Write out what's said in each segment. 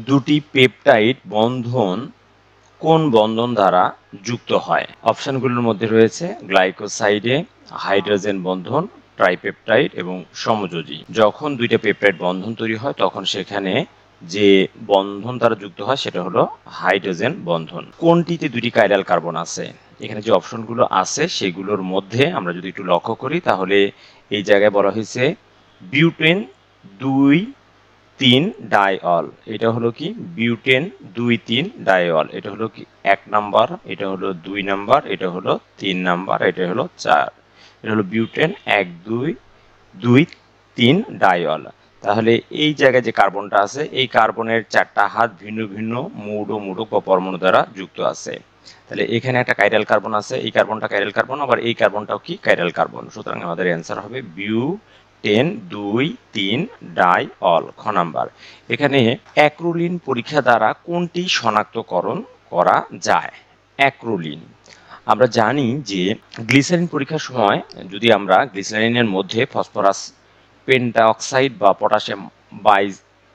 দুটি পেপটাইড বন্ধন কোন বন্ধন দ্বারা যুক্ত হয়? অপশনগুলোর মধ্যে রয়েছে গ্লাইকোসাইডে, হাইড্রোজেন বন্ধন, ট্রাইপেপটাইড এবং সমযোজী। যখন দুইটা পেপটাইড বন্ধন তৈরি হয় তখন সেখানে যে বন্ধন দ্বারা যুক্ত হয় সেটা হলো হাইড্রোজেন বন্ধন। কোনটিতে দুটি কাইরাল কার্বন আছে? এখানে যে অপশনগুলো আছে সেগুলোর মধ্যে আমরা যদি একটু লক্ষ্য করি তাহলে এই জায়গায় বলা হয়েছে বিউটেন 2,3 ডাইঅল। এটা হলো কি বিউটেন 2,3 ডাইঅল। এটা হলো কি 1 নাম্বার, এটা হলো 2 নাম্বার, এটা হলো 3 নাম্বার, এটা হলো 4। এটা হলো বিউটেন 1 2 2 3 ডাইঅল। তাহলে এই জায়গায় যে কার্বনটা আছে এই কার্বনের 4টা হাত ভিন্ন ভিন্ন মৌল মূলক বা পরমাণু দ্বারা যুক্ত আছে। তাহলে এখানে একটা কাইরাল কার্বন আছে, এই কার্বনটা কাইরাল কার্বন, আবার এই কার্বনটাও কি কাইরাল কার্বন। সুতরাং আমাদের অ্যান্সার হবে বিউটেন 2 3 ডাইঅল, খ নাম্বার। এখানে অ্যাক্রোলিন পরীক্ষা দ্বারা কোনটি শনাক্তকরণ করা যায়? অ্যাক্রোলিন আমরা জানি যে গ্লিসারিন পরীক্ষার সময় যদি আমরা গ্লিসারিনের মধ্যে ফসফরাস পেন্টাঅক্সাইড বা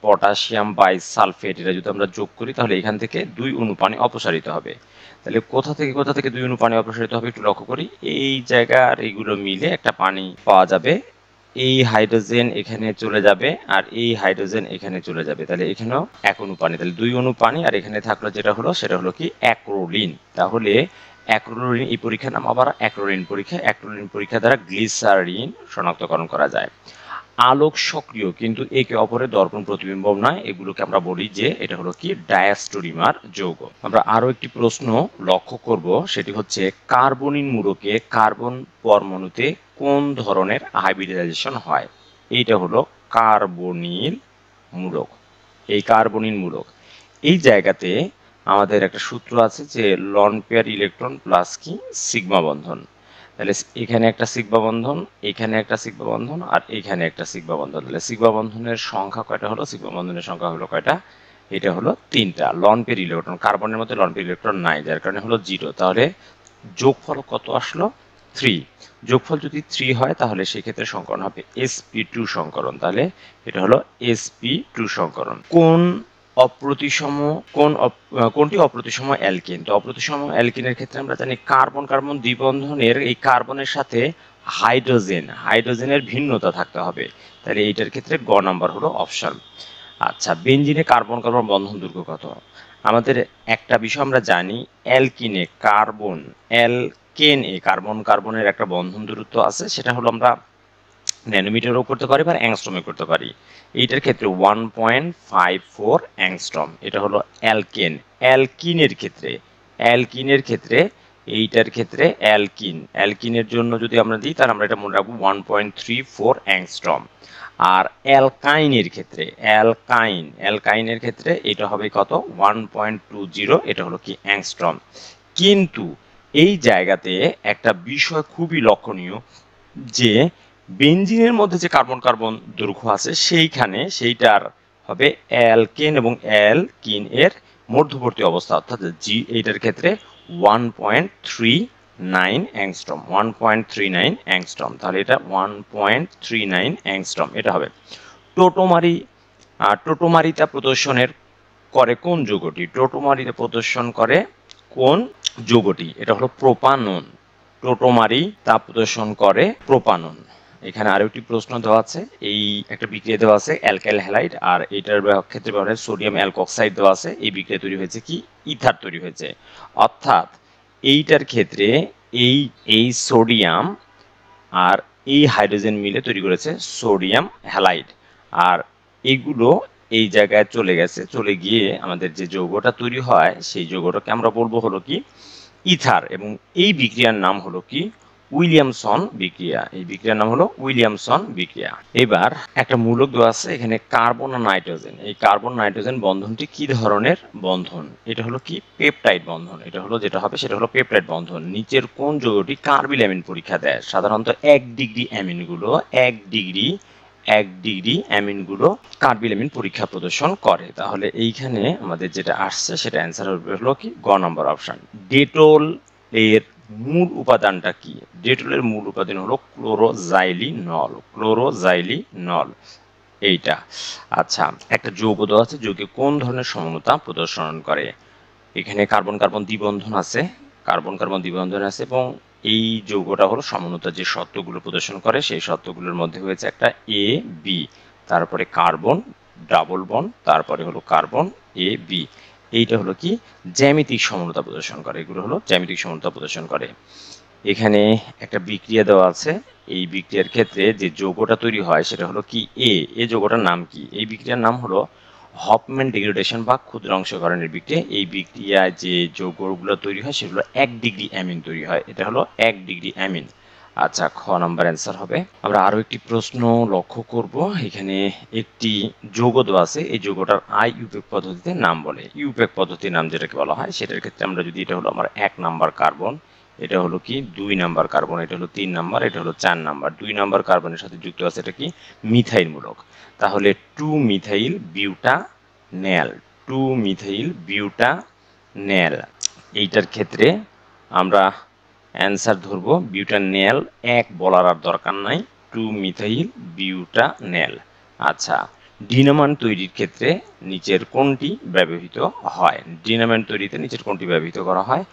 পটাশিয়াম বাইসালফেট এটা যদি আমরা যোগ করি তাহলে এখান থেকে 2 অণু পানি অপসারিত হবে। তাহলে কোথা থেকে 2 অণু পানি অপসারিত হবে একটু লক্ষ্য করি। এই জায়গার এইগুলো মিলে একটা পানি পাওয়া যাবে। এই হাইড্রোজেন এখানে চলে যাবে আর এই হাইড্রোজেন এখানে চলে যাবে। তাহলে এখানেও 1 অণু পানি, তাহলে 2 অণু পানি, আর এখানে থাকলো সেটা হলো কি অ্যাক্রোলিন। তাহলে অ্যাক্রোলিন এই পরীক্ষার নাম আবার অ্যাক্রোলিন পরীক্ষা। অ্যাক্রোলিন পরীক্ষা দ্বারা গ্লিসারিন শনাক্তকরণ করা যায়। আলোক সক্রিয় কিন্তু একে অপরের দর্পণ প্রতিবিম্বক নয়, এগুলোকে আমরা বলি যে এটা হলো কি ডায়াস্টোরিমার যৌগ। আমরা আরো একটি প্রশ্ন লক্ষ্য করব, সেটি হচ্ছে কার্বনিন মূলকে কার্বন পরমাণুতে কোন ধরনের হাইব্রিডাইজেশন হয়? এইটা হলো কার্বনিল মূলক। এই কার্বনিল মূলক এই জায়গাতে আমাদের একটা সূত্র আছে যে লন পেয়ার ইলেকট্রন প্লাস কি সিগমা বন্ধন। তাহলে এখানে একটা সিগমা বন্ধন, এখানে একটা সিগমা বন্ধন, আর এখানে একটা সিগমা বন্ধন। তাহলে সিগমা বন্ধনের সংখ্যা কয়টা হলো? সিগমা বন্ধনের সংখ্যা হলো কয়টা? এটা হলো 3টা। লন পেয়ার ইলেকট্রন, কার্বনের মধ্যে লন পেয়ার ইলেকট্রন নাই, যার কারণে হলো 0। তাহলে যোগফল কত আসলো? 3। যোগফল যদি 3 হয় তাহলে সেক্ষেত্রে সংকরণ হবে sp2 সংকরণ। তাহলে এটা হলো sp2 সংকরণ। কোনটি অপ্রতিসম অ্যালকিন? তো অপ্রতিসম অ্যালকিনের ক্ষেত্রে আমরা জানি কার্বন কার্বন দ্বিবন্ধনের এই কার্বনের সাথে হাইড্রোজেনের ভিন্নতা থাকতে হবে। তাহলে এইটার ক্ষেত্রে গ নাম্বার হলো অপশন। আচ্ছা, বেনজিনে কার্বন কার্বন বন্ধন দৈর্ঘ্য কত? আমাদের একটা বিষয় আমরা জানি, অ্যালকিনে কার্বন কার্বনের একটা বন্ধন দূরত্ব আছে, সেটা হলো আমরা ন্যানোমিটারও করতে পারি বা অ্যাংস্ট্রমে করতে পারি। এইটার ক্ষেত্রে 1.54 অ্যাংস্ট্রম। এটা হলো অ্যালকিনের ক্ষেত্রে এইটার ক্ষেত্রে অ্যালকিনের জন্য যদি আমরা দিই তাহলে আমরা এটা মনে রাখবো 1.34 অ্যাংস্ট্রম। আর অ্যালকাইনের ক্ষেত্রে এটা হবে কত? 1.20। এটা হলো কি অ্যাংস্ট্রম। কিন্তু এই জায়গাতে একটা বিষয় খুবই লক্ষণীয় যে বেনজিনের মধ্যে যে কার্বন কার্বন দৈর্ঘ্য আছে সেইটার হবে অ্যালকেন এবং অ্যালকিন এর মধ্যবর্তী অবস্থা, অর্থাৎ জি এইটার ক্ষেত্রে 1.39 অ্যাংস্ট্রম। 1.39 অ্যাংস্ট্রম। তাহলে এটা 1.39 অ্যাংস্ট্রম এটা হবে। টোটোমারিতা প্রদর্শনের করে কোন যৌগটি? টোটোমারিতা প্রদর্শন করে কোন যৌগটি? এটা হলো প্রোপানন। টোটোমারিতা প্রদর্শন করে প্রোপানন। এখানে আরো একটি প্রশ্ন দেওয়া আছে, এই একটা বিক্রিয়া দেওয়া আছে অ্যালকাইল হ্যালাইড, আর এটার ক্ষেত্রে ব্যবহার সোডিয়াম অ্যালকক্সাইড দেওয়া আছে। এই বিক্রিয়া তৈরি হয়েছে কি ইথার তৈরি হয়েছে। অর্থাৎ এইটার ক্ষেত্রে এই সোডিয়াম আর এই হাইড্রোজেন মিলে তৈরি করেছে সোডিয়াম হ্যালাইড, আর এগুলো এই জায়গায় চলে গিয়ে আমাদের যে যৌগটা তৈরি হয় সেই যৌগটাকে আমরা বলবো হলো কি ইথার, এবং এই বিক্রিয়ার নাম হলো কি উইলিয়ামসন বিক্রিয়া। এই বিক্রিয়ার নাম হলো উইলিয়ামসন বিক্রিয়া। এবার একটা মূলক দেওয়া আছে এখানে কার্বন ও নাইট্রোজেন। এই কার্বন নাইট্রোজেন বন্ধনটি কি ধরনের বন্ধন? এটা হলো কি পেপটাইড বন্ধন। এটা হলো যেটা হবে সেটা হলো পেপটাইড বন্ধন। নিচের কোন যৌগটি কার্বিল অ্যামিন পরীক্ষা দেয়? সাধারণত 1 ডিগ্রি অ্যামিনগুলো কার্বিল অ্যামিন পরীক্ষা প্রদর্শন করে। তাহলে এইখানে আমাদের যেটা আসছে সেটা অ্যান্সার হলো কি গ নাম্বার অপশন। ডেটল এর মূল উপাদানটা কি? ডেটলের মূল উপাদান হলো ক্লোরোজাইলিনল। এইটা। আচ্ছা, একটা যৌগ দেওয়া আছে, যৌগে কোন ধরনের সমানতা প্রদর্শন করে? এখানে কার্বন কার্বন দ্বিবন্ধন আছে, কার্বন কার্বন দ্বিবন্ধন আছে, এবং এই যৌগটা হলো সমানতা যে শর্তগুলো প্রদর্শন করে সেই শর্তগুলোর মধ্যে হয়েছে একটা এ বি, তারপরে কার্বন ডাবল বন্ড, তারপরে হলো কার্বন এ বি। এইটা হলো কি জ্যামিতিক সমানতা প্রদর্শন করে, এগুলো হলো জ্যামিতিক সমানতা প্রদর্শন করে। এখানে একটা বিক্রিয়া দেওয়া আছে, এই বিক্রিয়ার ক্ষেত্রে যে যৌগটা তৈরি হয় সেটা হলো কি এই যৌগটার নাম কি? এই বিক্রিয়ার নাম হলো হফম্যান ডিগ্রেডেশন বা ক্ষুদ্রাংশকরণের বিক্রিয়া। এই বিক্রিয়ায় যে যৌগগুলো তৈরি হয় সেগুলো 1 ডিগ্রি অ্যামিন তৈরি হয়, এটা হলো 1 ডিগ্রি অ্যামিন। আচ্ছা, খ নাম্বার অ্যান্সার হবে। আমরা আরো একটি প্রশ্ন লক্ষ্য করব। এখানে একটি যৌগ দেওয়া আছে, এই যৌগটার ইউপেক পদ্ধতিতে নাম বলে। ইউপেক পদ্ধতির নাম যেটাকে বলা হয় সেটার ক্ষেত্রে আমরা যদি, এটা হলো আমার 1 নাম্বার কার্বন, এটা হলো কি 2 নাম্বার কার্বন, এটা হলো 3 নাম্বার, এটা হলো 4 নাম্বার। 2 নাম্বার কার্বনের সাথে যুক্ত আছে এটা কি মিথাইল মূলক, তাহলে 2 মিথাইল বিউটানেল, 2 মিথাইল বিউটানেল। এইটার ক্ষেত্রে আমরা অ্যান্সার ধরবো বিউটানেল, 1 বলার আর দরকার নাই, 2 মিথাইল বিউটানেল। আচ্ছা, ডিনামাইট তৈরির ক্ষেত্রে নিচের কোনটি ব্যবহৃত হয়? ডিনামাইট তৈরিতে নিচের কোনটি ব্যবহৃত করা হয়?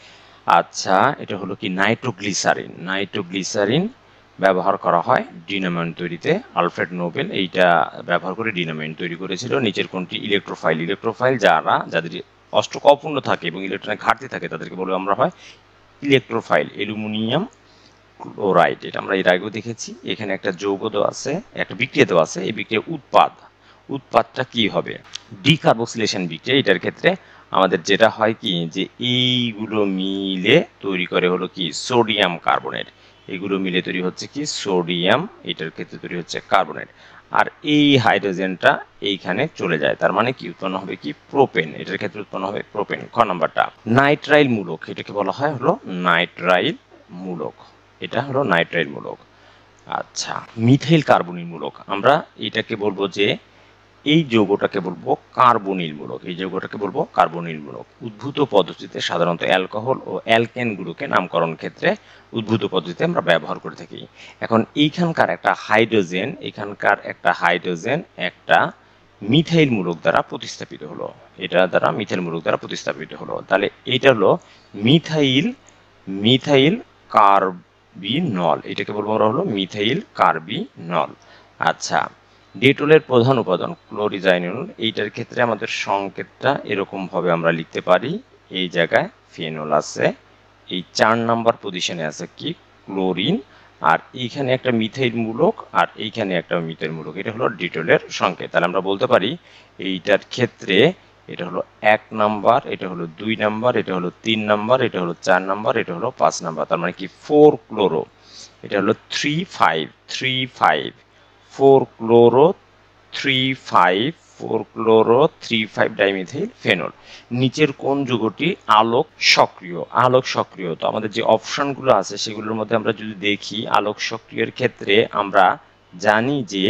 আচ্ছা, এটা হলো কি নাইট্রোগ্লিসারিন, নাইট্রোগ্লিসারিন ব্যবহার করা হয় ডিনামাইট তৈরিতে। আলফ্রেড নোবেল এইটা ব্যবহার করে ডিনামাইট তৈরি করেছিল। নিচের কোনটি ইলেকট্রোফাইল? ইলেকট্রোফাইল যাদের অষ্টক অপূর্ণ থাকে এবং ইলেকট্রনের ঘাটতি থাকে তাদেরকে বলে আমরা হয় ইলেকট্রোফাইল। অ্যালুমিনিয়াম ক্লোরাইড, এটা আমরা এর আগেও দেখেছি। এখানে একটা যৌগ দেওয়া আছে, একটা বিক্রিয়া দেওয়া আছে, এই বিক্রিয়ার উৎপাদটা কি হবে? ডিকার্বক্সিলেশন বিক্রিয়া। এটার ক্ষেত্রে আমাদের যেটা হয় কি যে এইগুলো মিলে তৈরি করে হলো কি সোডিয়াম কার্বনেট, এগুলো মিলে তৈরি হচ্ছে কি সোডিয়াম, এটার ক্ষেত্রে তৈরি হচ্ছে কার্বনেট, আর এই হাইড্রোজেনটা এইখানে চলে যায়, তার মানে কি উৎপন্ন হবে কি প্রোপেন, এটার ক্ষেত্রে উৎপন্ন হবে প্রোপেন। খ নাম্বারটা নাইট্রাইল মূলক, এটাকে বলা হয় হলো নাইট্রাইল মূলক, এটা হলো নাইট্রাইল মূলক। আচ্ছা, মিথাইল কার্বনিল মূলক, আমরা এটাকে বলবো যে এই যৌগটাকে বলবো কার্বনিল মূলক, এই যৌগটাকে বলবো কার্বনিল মূলক। উদ্ভূত পদ্ধতিতে সাধারণত অ্যালকোহল ও অ্যালকেনগুলোকে নামকরণ ক্ষেত্রে উদ্ভূত পদ্ধতিতে আমরা ব্যবহার করে থাকি। এখন এইখানকার একটা হাইড্রোজেন একটা মিথাইল মূলক দ্বারা প্রতিস্থাপিত হলো, এটা দ্বারা মিথাইল মূলক দ্বারা প্রতিস্থাপিত হলো, তাহলে এইটা হলো মিথাইল কার্বিনল, এটাকে বলবো আমরা হলো মিথাইল কার্বিনল। আচ্ছা, ডেটলের প্রধান উপাদান ক্লোরিজাইনল, এইটার ক্ষেত্রে আমাদের সংকেতটা এরকম ভাবে আমরা লিখতে পারি, এই জায়গায় ফেনল আছে, এই 4 নাম্বার পজিশনে আছে কি ক্লোরিন, আর এইখানে একটা মিথাইল মূলক আর এইখানে একটা মিথাইল মূলক, এটা হলো ডেটলের সংকেত। তাহলে আমরা বলতে পারি এইটার ক্ষেত্রে এটা হলো 1 নাম্বার, এটা হলো 2 নাম্বার, এটা হলো 3 নাম্বার, এটা হলো 4 নাম্বার, এটা হলো 5 নাম্বার, তার মানে কি 4 ক্লোরো, এটা হলো 3,5 4 ক্লোরো 3,5 ডাইমিথাইল ফেনল। নিচের কোন যৌগটি আলোক সক্রিয়? তো আমাদের যে অপশনগুলো আছে সেগুলোর মধ্যে আমরা যদি দেখি আলোক সক্রিয়ের ক্ষেত্রে আমরা জানি যে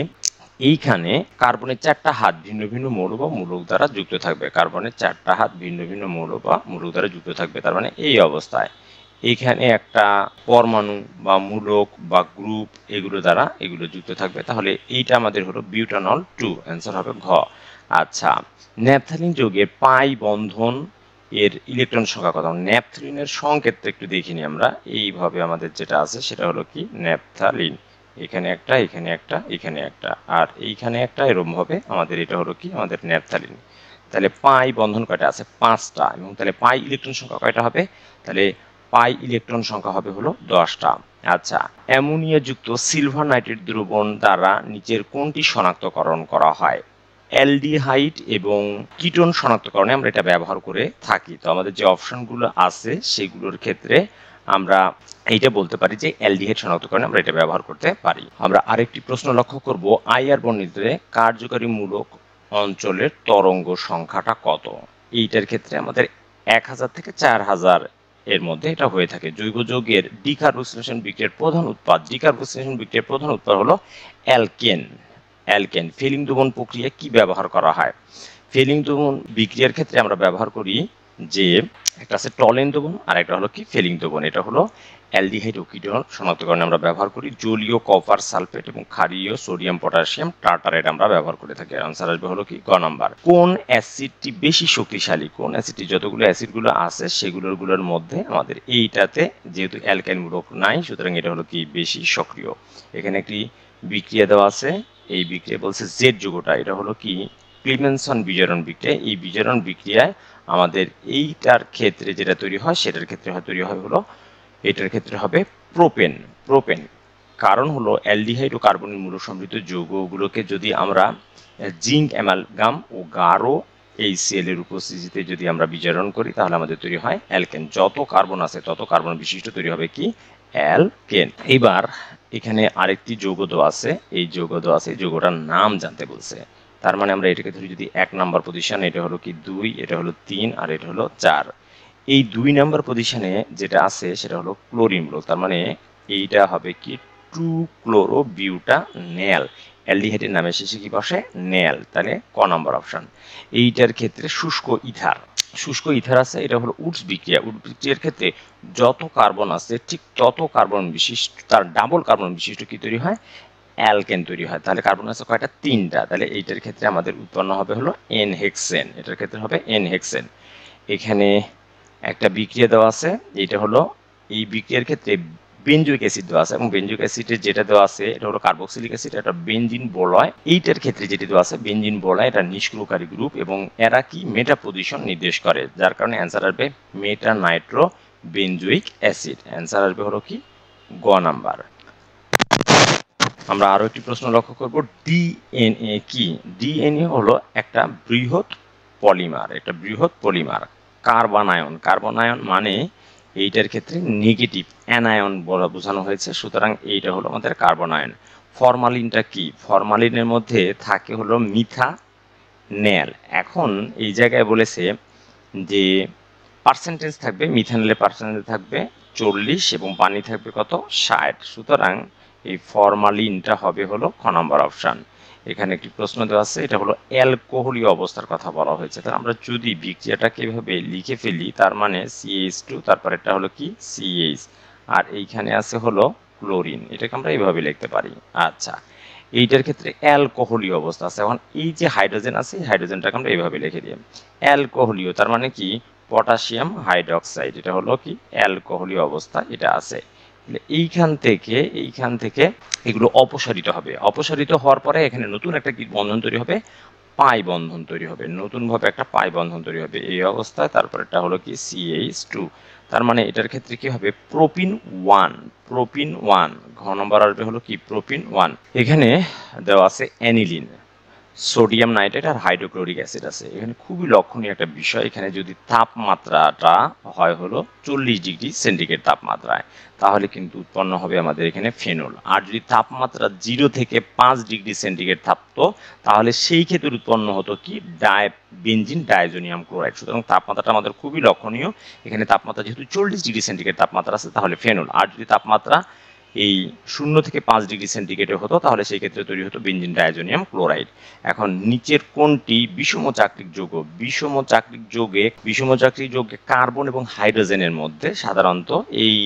এইখানে কার্বনের 4টা হাত ভিন্ন ভিন্ন মৌল বা মূলক দ্বারা যুক্ত থাকবে, কার্বনের 4টা হাত ভিন্ন ভিন্ন মৌল বা মূলক দ্বারা যুক্ত থাকবে, তার মানে এই অবস্থায় এইখানে একটা পরমাণু বা মূলক বা গ্রুপ এগুলো যুক্ত থাকবে, তাহলে এইটা আমাদের হলো বিউটানল 2, অ্যান্সার হবে ঘ। আচ্ছা, ন্যাপথালিন যৌগের পাই বন্ধন এর ইলেকট্রন সংখ্যা কত? ন্যাপথলিনের সংকেতটা একটু দেখিনি আমরা, এইভাবে আমাদের যেটা আছে সেটা হলো কি ন্যাপথালিন, এখানে একটা, এখানে একটা, এখানে একটা, আর এইখানে একটা, এরকম ভাবে আমাদের এটা হলো কি আমাদের ন্যাপথালিন। তাহলে পাই বন্ধন কয়টা আছে? 5টা, এবং তাহলে পাই ইলেকট্রন সংখ্যা কয়টা হবে? তাহলে পাই ইলেকট্রন সংখ্যা হবে হলো 10টা। আচ্ছা, অ্যামোনিয়া যুক্ত সিলভার নাইট্রেট দ্রবণ দ্বারা নিচের কোনটি শনাক্তকরণ করা হয়? অ্যালডিহাইড এবং কিটোন শনাক্তকরণে আমরা এটা ব্যবহার করে থাকি। তো আমাদের যে অপশনগুলো আছে সেগুলোর ক্ষেত্রে আমরা এইটা বলতে পারি যে অ্যালডিহাইড শনাক্তকরণে আমরা এটা ব্যবহার করতে পারি। আমরা আরেকটি প্রশ্ন লক্ষ্য করব, আইআর বর্ণিতে কার্যকারী মূলক অঞ্চলের তরঙ্গ সংখ্যাটা কত? এইটার ক্ষেত্রে আমাদের 1000 থেকে 4000 এর মধ্যে এটা হয়ে থাকে। জৈব যৌগের ডিকার্বক্সিলেশন বিক্রিয়ার প্রধান উৎপাদ হলো অ্যালকেন। ফিলিং দ্রবণ প্রক্রিয়া কি ব্যবহার করা হয়? ফিলিং দ্রবণ বিক্রিয়ার ক্ষেত্রে আমরা ব্যবহার করি যে একটা আছে টলেন দ্রবণ আর একটা হলো কি ফিলিং দ্রবণ, এটা হলো অ্যালডিহাইড ও কিটোন শনাক্তকরণে আমরা ব্যবহার করি জলীয় কপার সালফেট এবং ক্ষারীয় সোডিয়াম পটাশিয়াম টার্টারেট আমরা ব্যবহার করে থাকি। আনসার আসবে হলো কি গ নাম্বার। কোন অ্যাসিডটি বেশি শক্তিশালী? কোন অ্যাসিডটি যতগুলো অ্যাসিডগুলো আছে সেগুলোর মধ্যে আমাদের এইটাতে যেহেতু অ্যালকাইল মূলক নাই, সুতরাং এটা হলো কি বেশি সক্রিয়। এখানে একটি বিক্রিয়া দেওয়া আছে, এই বিক্রিয়া বলছে জেড যৌগটা, এটা হলো কি ক্লিমেনসন বিজারণ বিক্রিয়া। এই বিজারণ বিক্রিয়ায় আমাদের এইটার ক্ষেত্রে যেটা তৈরি হয় সেটার ক্ষেত্রে তৈরি হয় হলো, এটার ক্ষেত্রে হবে প্রোপেন। প্রোপেন কারণ হলো অ্যালডিহাইড ও কার্বনের মূলক সমৃদ্ধ যৌগগুলোকে যদি আমরা জিঙ্ক অ্যামালগাম ও গাঢ় HCl এর উপস্থিতিতে যদি আমরা বিজারণ করি তাহলে আমাদের তৈরি হয় অ্যালকেন। যত কার্বন আছে তত কার্বন বিশিষ্ট তৈরি হবে কি অ্যালকেন। এবার এখানে আরেকটি যৌগ দেওয়া আছে, এই যৌগ দেওয়া আছে, যৌগটার নাম জানতে বলছে। তার মানে আমরা এটাকে ধরি যদি 1 নাম্বার পজিশন, এটা হলো কি 2, এটা হলো 3 আর এটা হলো 4। এই 2 নাম্বার পজিশনে যেটা আছে সেটা হলো ক্লোরিন মূলক, তার মানে এইটা হবে কি 2 ক্লোরো বিউটানেল। অ্যালডিহাইডের নামে শেষে কি বসে নেল, তাহলে ক নাম্বার অপশন। এইটার ক্ষেত্রে শুষ্ক ইথার, শুষ্ক ইথার আছে, এটা হলো উডস বিক্রিয়া। উডস বিক্রিয়ার ক্ষেত্রে যত কার্বন আছে ঠিক তত কার্বন বিশিষ্ট, তার ডাবল কার্বন বিশিষ্ট কি তৈরি হয় অ্যালকেন তৈরি হয়। তাহলে কার্বন আছে কয়টা 3টা, তাহলে এইটার ক্ষেত্রে আমাদের উৎপন্ন হবে হলো এন হেক্সেন, এটার ক্ষেত্রে হবে এন হেক্সেন। এখানে একটা বিক্রিয়া দেওয়া আছে, এটা হলো এই বিক্রিয়ার ক্ষেত্রে বেনজোইক অ্যাসিড দেওয়া আছে এবং বেনজোইক অ্যাসিডের যেটা দেওয়া আছে এটা হলো কার্বক্সিলিক অ্যাসিড, এটা বেনজিন বলয়। এইটার ক্ষেত্রে যেটি দেওয়া আছে বেনজিন বলয়, এটা নিষ্ক্রিয়কারী গ্রুপ এবং এরা কি মেটা পজিশন নির্দেশ করে, যার কারণে অ্যান্সার আসবে মেটা নাইট্রো বেনজোইক অ্যাসিড। অ্যান্সার আসবে হলো কি গ নাম্বার। আমরা আরো একটি প্রশ্ন লক্ষ্য করব, ডিএনএ কি? ডিএনএ হলো একটা বৃহৎ পলিমার, একটা বৃহৎ পলিমার। কার্বনায়ন, কার্বনায়ন মানে এইটার ক্ষেত্রে নেগেটিভ অ্যানায়ন বলা বোঝানো হয়েছে, সুতরাং এইটা হলো আমাদের কার্বনায়ন। ফরমালিনটা কি? ফরমালিনের মধ্যে থাকে হলো মিথানেল। এখন এই জায়গায় বলেছে যে পার্সেন্টেজ থাকবে, মিথানেলের পার্সেন্টেজ থাকবে 40 এবং পানি থাকবে কত 60, সুতরাং এই ফরমালিনটা হবে হলো খ নম্বর অপশন। এখানে একটি প্রশ্ন দেওয়া আছে, এটা হলো অ্যালকোহলীয় অবস্থার কথা বলা হয়েছে। তাহলে আমরা যদি বিক্রিয়াটাকে এভাবে লিখে ফেলি, তার মানে CH2, তারপর এটা হলো কি CH, আর এইখানে আছে হলো ক্লোরিন, এটাকে আমরা এইভাবে লিখতে পারি। আচ্ছা, এইটার ক্ষেত্রে অ্যালকোহলীয় অবস্থা আছে। এখন এই যে হাইড্রোজেন আছে, এই হাইড্রোজেনটাকে আমরা এইভাবে লিখে দিই অ্যালকোহলীয়, তার মানে কি পটাশিয়াম হাইড্রোক্সাইড, এটা হলো কি অ্যালকোহলীয় অবস্থা, এটা আছে। এইখান থেকে এগুলো অপসারিত হবে। অপসারিত হওয়ার পরে এখানে নতুন একটা কি বন্ধন তৈরি হবে, পাই বন্ধন তৈরি হবে, নতুন ভাবে একটা পাই বন্ধন তৈরি হবে এই অবস্থায়। তারপর এটা হলো কি CH2, তার মানে এটার ক্ষেত্রে কি হবে প্রোপিন 1, প্রোপিন 1, ঘ নম্বর আসবে হলো কি প্রোপিন 1। এখানে দেওয়া আছে অ্যানিলিন, সোডিয়াম নাইট্রেট আর হাইড্রোক্লোরিক অ্যাসিড আছে। এখানে খুবই লক্ষণীয় একটা বিষয়, এখানে যদি তাপমাত্রাটা হয় হলো 40 ডিগ্রি সেন্টিগ্রেড তাপমাত্রায়, তাহলে কিন্তু উৎপন্ন হবে আমাদের এখানে ফেনল। আর যদি তাপমাত্রা 0 থেকে 5 ডিগ্রি সেন্টিগ্রেড থাকতো তাহলে সেই ক্ষেত্রে উৎপন্ন হতো কি বেনজিন ডাইজোনিয়াম ক্লোরাইড। সুতরাং তাপমাত্রাটা আমাদের খুবই লক্ষণীয়। এখানে তাপমাত্রা যেহেতু 40 ডিগ্রি সেন্টিগ্রেড তাপমাত্রা আছে তাহলে ফেনল, আর যদি তাপমাত্রা এই 0 থেকে 5 ডিগ্রি সেন্টিগ্রেডে হতো তাহলে সেই ক্ষেত্রে তৈরি হতো বেনজিন ডাইজোনিয়াম ক্লোরাইড। এখন নিচের কোনটি বিষম চাকরিক যৌগ? বিষম চাকরিক যৌগে কার্বন এবং হাইড্রোজেনের মধ্যে সাধারণত এই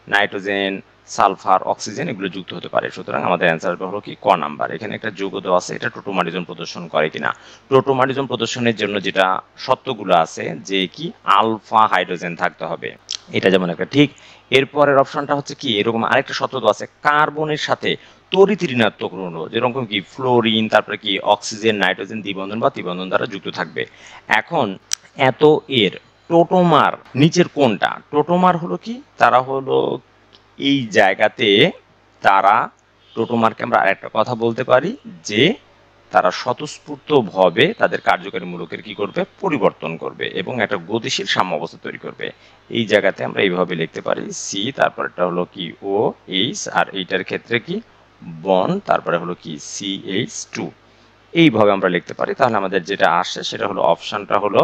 নাইট্রোজেন, সালফার, অক্সিজেন এগুলো যুক্ত হতে পারে, সুতরাং আমাদের অ্যান্সার হলো কি ক নাম্বার। এখানে একটা যৌগ দেওয়া আছে, এটা টোটোমারিজম প্রদর্শন করে কিনা। টোটোমারিজম প্রদর্শনের জন্য যেটা শর্তগুলো আছে যে কি আলফা হাইড্রোজেন থাকতে হবে, এটা যেমন একটা ঠিক। এরপরের অপশনটা হচ্ছে কি এরকম আরেকটা শর্ত দেওয়া আছে, কার্বনের সাথে তড়িৎ ঋণাত্মক ঋণ, যেরকম কি ফ্লোরিন, তারপরে কি অক্সিজেন নাইট্রোজেন দ্বিবন্ধন বা ত্রিবন্ধন দ্বারা যুক্ত থাকবে। এখন এত এর টোটোমার নিচের কোনটা? টোটোমার হলো কি তারা হলো এই জায়গাতে, তারা টোটোমারকে আমরা আরেকটা কথা বলতে পারি যে তারা স্বতঃস্ফূর্তভাবে তাদের কার্যকারী মূলকের কি করবে পরিবর্তন করবে এবং একটা গতিশীল সাম্য অবস্থা তৈরি করবে। এই জায়গাতে আমরা এইভাবে লিখতে পারি সি, তারপর এটা হলো কি ও এইচ, আর এইটার ক্ষেত্রে কি বন্ড, তারপরে হলো কি CH2, এইভাবে আমরা লিখতে পারি। তাহলে আমাদের যেটা আসে সেটা হলো অপশনটা হলো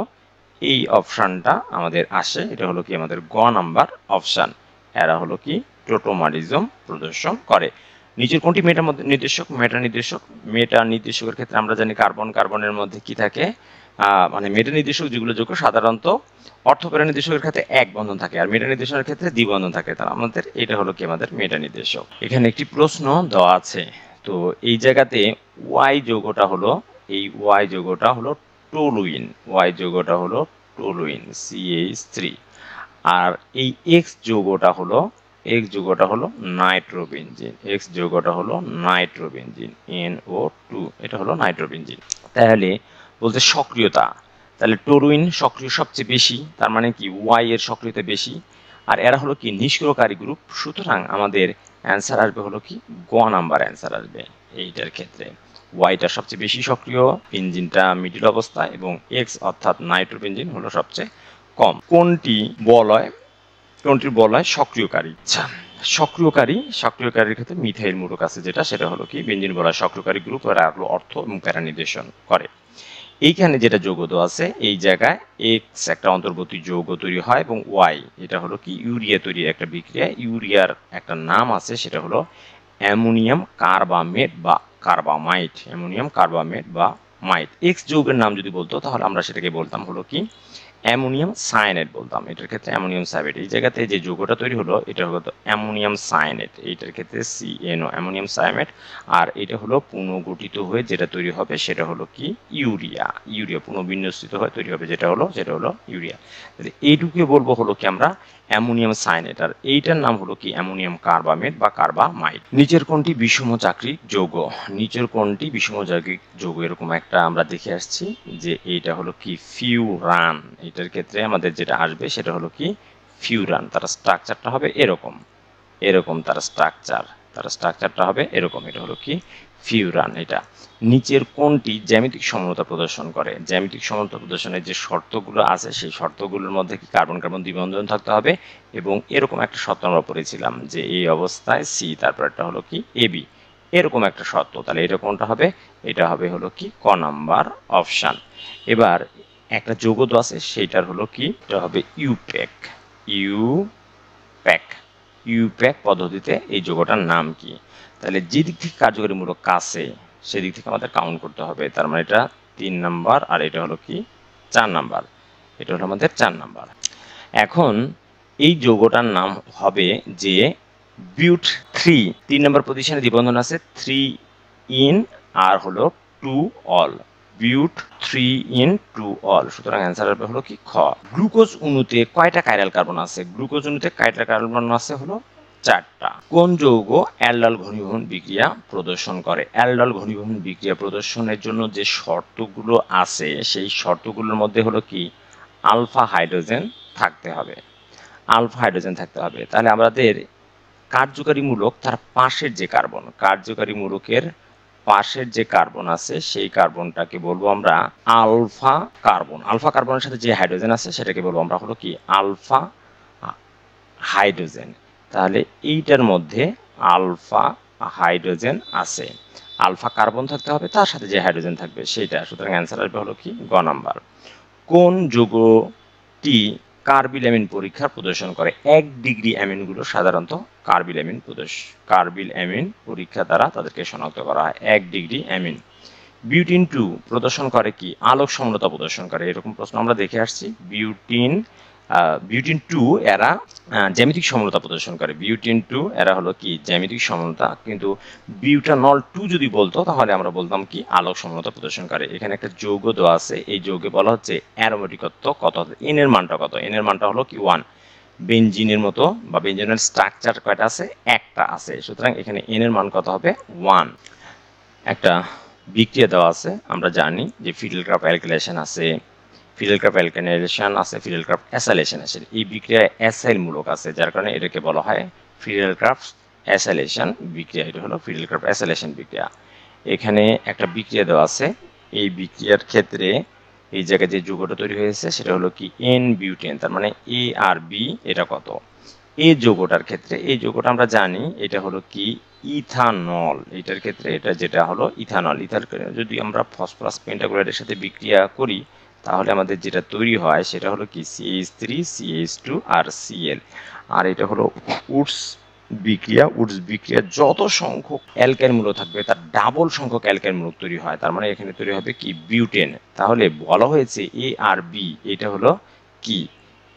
এই অপশনটা আমাদের আসে, এটা হলো কি আমাদের গ নাম্বার অপশন। এরা হলো কি টোটোমারিজম প্রদর্শন করে। নিচের কোনটি মেটা নির্দেশক? মেটা নির্দেশকের ক্ষেত্রে আমরা জানি কার্বনের মধ্যে কি থাকে মানে মেটা নির্দেশক যেগুলো যৌগ সাধারণত অর্থপেরা নির্দেশকের ক্ষেত্রে এক বন্ধন থাকে, আর মেটা নির্দেশকের ক্ষেত্রে দ্বিবন্ধন থাকে। তাহলে আমাদের এটা হলো কি আমাদের মেটা নির্দেশক। এখানে একটি প্রশ্ন দেওয়া আছে, তো এই জায়গাতে ওয়াই যৌগটা হলো, এই ওয়াই যৌগটা হলো টলুইন, ওয়াই যৌগটা হলো টলুইন CH3, আর এই এক্স যৌগটা হলো, এক্স যৌগটা হলো নাইট্রোবেনজিন, এক্স যৌগটা হলো নাইট্রোবেনজিন NO2, এটা হলো নাইট্রোবেনজিন। তাহলে বলতে সক্রিয়তা, তাহলে টলুইন সক্রিয় সবচেয়ে বেশি, তার মানে কি ওয়াই এর সক্রিয়তা বেশি, আর এরা হলো কি নিষ্ক্রিয়কারী গ্রুপ। সুতরাং আমাদের অ্যান্সার আসবে হলো কি গ নাম্বার অ্যান্সার আসবে এইটার ক্ষেত্রে। ওয়াইটা সবচেয়ে বেশি সক্রিয়, বেনজিনটা মিডল অবস্থায়, এবং এক্স অর্থাৎ নাইট্রোবেনজিন হলো সবচেয়ে কম। কোনটির বল হয় সক্রিয়কারী? আচ্ছা, সক্রিয়কারীর ক্ষেত্রে মিথাইল মূলক আছে যেটা, সেটা হলো কি বেনজিন বলা হয় সক্রিয়কারী গ্রুপ, এরা হলো অর্থ এবং প্যারা নির্দেশন করে। এইখানে যেটা যৌগ দেওয়া আছে, এই জায়গায় এক্স একটা অন্তর্বর্তী যৌগ তৈরি হয় এবং ওয়াই এটা হলো কি ইউরিয়া তৈরির একটা বিক্রিয়া। ইউরিয়ার একটা নাম আছে, সেটা হলো অ্যামোনিয়াম কার্বামেট বা কার্বামাইট, অ্যামোনিয়াম কার্বামেট বা মাইট। এক্স যৌগের নাম যদি বলতো তাহলে আমরা সেটাকে বলতাম হলো কি অ্যামোনিয়াম সায়ানেট বলতাম, এটার ক্ষেত্রে অ্যামোনিয়াম সায়ানেট। এই জায়গাতে যে যৌগটা তৈরি হলো এটা হলো অ্যামোনিয়াম সায়ানেট, এইটার ক্ষেত্রে CNO অ্যামোনিয়াম সায়ানেট। আর এটা হলো পুনর্গঠিত হয়ে যেটা তৈরি হবে সেটা হলো কি ইউরিয়া পুনর্বিন্যস্ত হয়ে তৈরি হবে যেটা হলো ইউরিয়া। এইটুকুকে বলবো হলো কি আমরা অ্যামোনিয়াম সায়ানেট, আর এইটার নাম হলো কি অ্যামোনিয়াম কার্বামেট বা কার্বামাইট। নিচের কোনটি বিষমচাক্রিক যৌগ? নিচের কোনটি বিষমচাক্রিক যৌগ? এরকম একটা আমরা দেখে আসছি যে এইটা হলো কি ফিউরান। এটার ক্ষেত্রে আমাদের যেটা আসবে সেটা হলো কি ফিউরান। তার স্ট্রাকচারটা হবে এরকম তার স্ট্রাকচারটা হবে এরকম। এটা হলো কি ফিউরান। এটা নিচের কোনটি জ্যামিতিক সমতা প্রদর্শন করে? জ্যামিতিক সমতা প্রদর্শনের যে শর্তগুলো আছে সেই শর্তগুলোর মধ্যে কি কার্বন কার্বন দ্বিবন্ধন থাকতে হবে, এবং এরকম একটা শর্ত আমরা পড়েছিলাম যে এই অবস্থায় সি, তারপর একটা হলো কি এবি, এরকম একটা শর্ত। তাহলে এটা কোনটা হবে? এটা হবে হলো কি ক নাম্বার অপশান। এবার একটা যৌগ তো আছে সেইটার হলো কি, এটা হবে ইউপ্যাক পদ্ধতিতে এই যৌগটার নাম কি? তাহলে যে দিক থেকে কার্যকরীমূলক কাছে সেদিক থেকে আমাদের কাউন্ট করতে হবে। তার মানে এটা 3 নাম্বার, আর এটা হলো কি 4 নাম্বার, এটা হলো আমাদের 4 নাম্বার। এখন এই যৌগটার নাম হবে যে বিউট 3 নাম্বার পজিশনে দ্বিবন্ধন আছে 3 ইন আর হলো 2 অল, বিউট 3 ইন 2 অল। সুতরাং অ্যান্সার হবে হলো কি খ। গ্লুকোজ অণুতে কয়টা কাইরাল কার্বন আছে? গ্লুকোজ অণুতে কয়টা কার্বন আছে হলো 4টা। কোন যৌগ অ্যালডাল ঘনীভবন বিক্রিয়া প্রদর্শন করে? অ্যালডাল ঘনীভবন বিক্রিয়া প্রদর্শনের জন্য যে শর্তগুলো আছে সেই শর্তগুলোর মধ্যে হলো কি আলফা হাইড্রোজেন থাকতে হবে, তাহলে আমাদের কার্যকারী মূলক তার পাশের যে কার্বন, কার্যকারী মূলকের পাশের যে কার্বন আছে সেই কার্বনটাকে বলবো আমরা আলফা কার্বন। আলফা কার্বনের সাথে যে হাইড্রোজেন আছে সেটাকে বলবো আমরা হলো কি আলফা হাইড্রোজেন। তাহলে এইটার মধ্যে আলফা হাইড্রোজেন আছে, আলফা কার্বন থাকতে হবে, তার সাথে যে হাইড্রোজেন থাকবে সেটা। সুতরাং অ্যান্সার আসবে হলো কি গ নাম্বার। কোন যৌগটি কার্বিল অ্যামিন পরীক্ষা প্রদর্শন করে? 1 ডিগ্রি অ্যামিনগুলো সাধারণত কার্বিল অ্যামিন পরীক্ষা দ্বারা তাদেরকে শনাক্ত করা হয় 1 ডিগ্রি অ্যামিন। বিউটিন 2 প্রদর্শন করে কি? আলোক সমতা প্রদর্শন করে। এরকম প্রশ্ন আমরা দেখে আসছি। বিউটিন 2 এরা জ্যামিতিক সমতা প্রদর্শন করে। বিউটিন 2 এরা হলো কি জ্যামিতিক সমতা, কিন্তু বিউটানল 2 যদি বলতো তাহলে আমরা বলতাম কি আলোক সমতা প্রদর্শন করে। এখানে একটা যৌগ দেওয়া আছে, এই যৌগে বলা হচ্ছে অ্যারোমেটিকত্ব কত, এন এর মানটা কত? এন এর মানটা হলো কি 1। বেনজিনের মতো বা বেনজিনের স্ট্রাকচার কয়টা আছে? একটা আছে। সুতরাং এখানে এন এর মান কত হবে? 1। একটা বিক্রিয়া দেওয়া আছে, আমরা জানি যে ফিডেলক্রাফট অ্যালকিলেশন আছে, ফিডেলক্রাফট অ্যালকানাইজেশন আছে, ফিডেলক্রাফট অ্যাসাইলেশন আছে। এই বিক্রিয়ায় অ্যাসাইল মূলক আছে, যার কারণে এটাকে বলা হয় ফিডেলক্রাফট অ্যাসাইলেশন বিক্রিয়া। এটা হলো ফিডেলক্রাফট অ্যাসাইলেশন বিক্রিয়া। এখানে একটা বিক্রিয়া দেওয়া আছে, এই বিক্রিয়ার ক্ষেত্রে এই জায়গায় যে যৌগটা তৈরি হয়েছে সেটা হলো কি এন বিউটেন, তার মানে এ আর বি এটা কত? এই যৌগটার ক্ষেত্রে এই যৌগটা আমরা জানি এটা হলো কি ইথানল। এটার ক্ষেত্রে এটা যেটা হলো ইথানল। যদি আমরা ফসফরাস পেন্টাক্লোরাইডের সাথে বিক্রিয়া করি তাহলে আমাদের যেটা তৈরি হয় সেটা হলো কি CH3 CH2 আর Cl, আর এটা হলো উডস বিক্রিয়া উডস বিক্রিয়া যত সংখ্যক অ্যালকাইল মূলক থাকবে তার ডাবল সংখ্যক অ্যালকাইল মূলক তৈরি হয়, তার মানে এখানে তৈরি হবে কি বিউটেন। তাহলে বলা হয়েছে এ আর বি, এটা হলো কি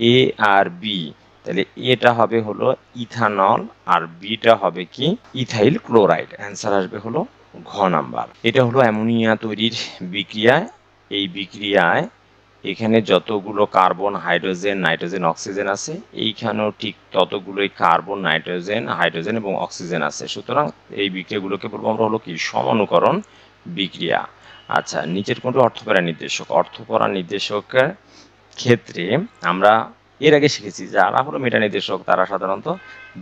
এ আর বি, তাহলে এটা হবে হলো ইথানল আর বিটা হবে কি ইথাইল ক্লোরাইড। অ্যান্সার আসবে হলো ঘ নাম্বার। এটা হলো অ্যামোনিয়া তৈরির বিক্রিয়া। এই বিক্রিয়ায় এখানে যতগুলো কার্বন, হাইড্রোজেন, নাইট্রোজেন, অক্সিজেন আছে, এইখানেও ঠিক ততগুলোই কার্বন, নাইট্রোজেন, হাইড্রোজেন এবং অক্সিজেন আছে। সুতরাং এই বিক্রিয়াগুলোকে বলবো আমরা হলো কি সমানুকরণ বিক্রিয়া। আচ্ছা, নিচের কোনটি অর্থপরা নির্দেশক? অর্থপরা নির্দেশকের ক্ষেত্রে আমরা এর আগে শিখেছি যারা হলো মেটা নির্দেশক তারা সাধারণত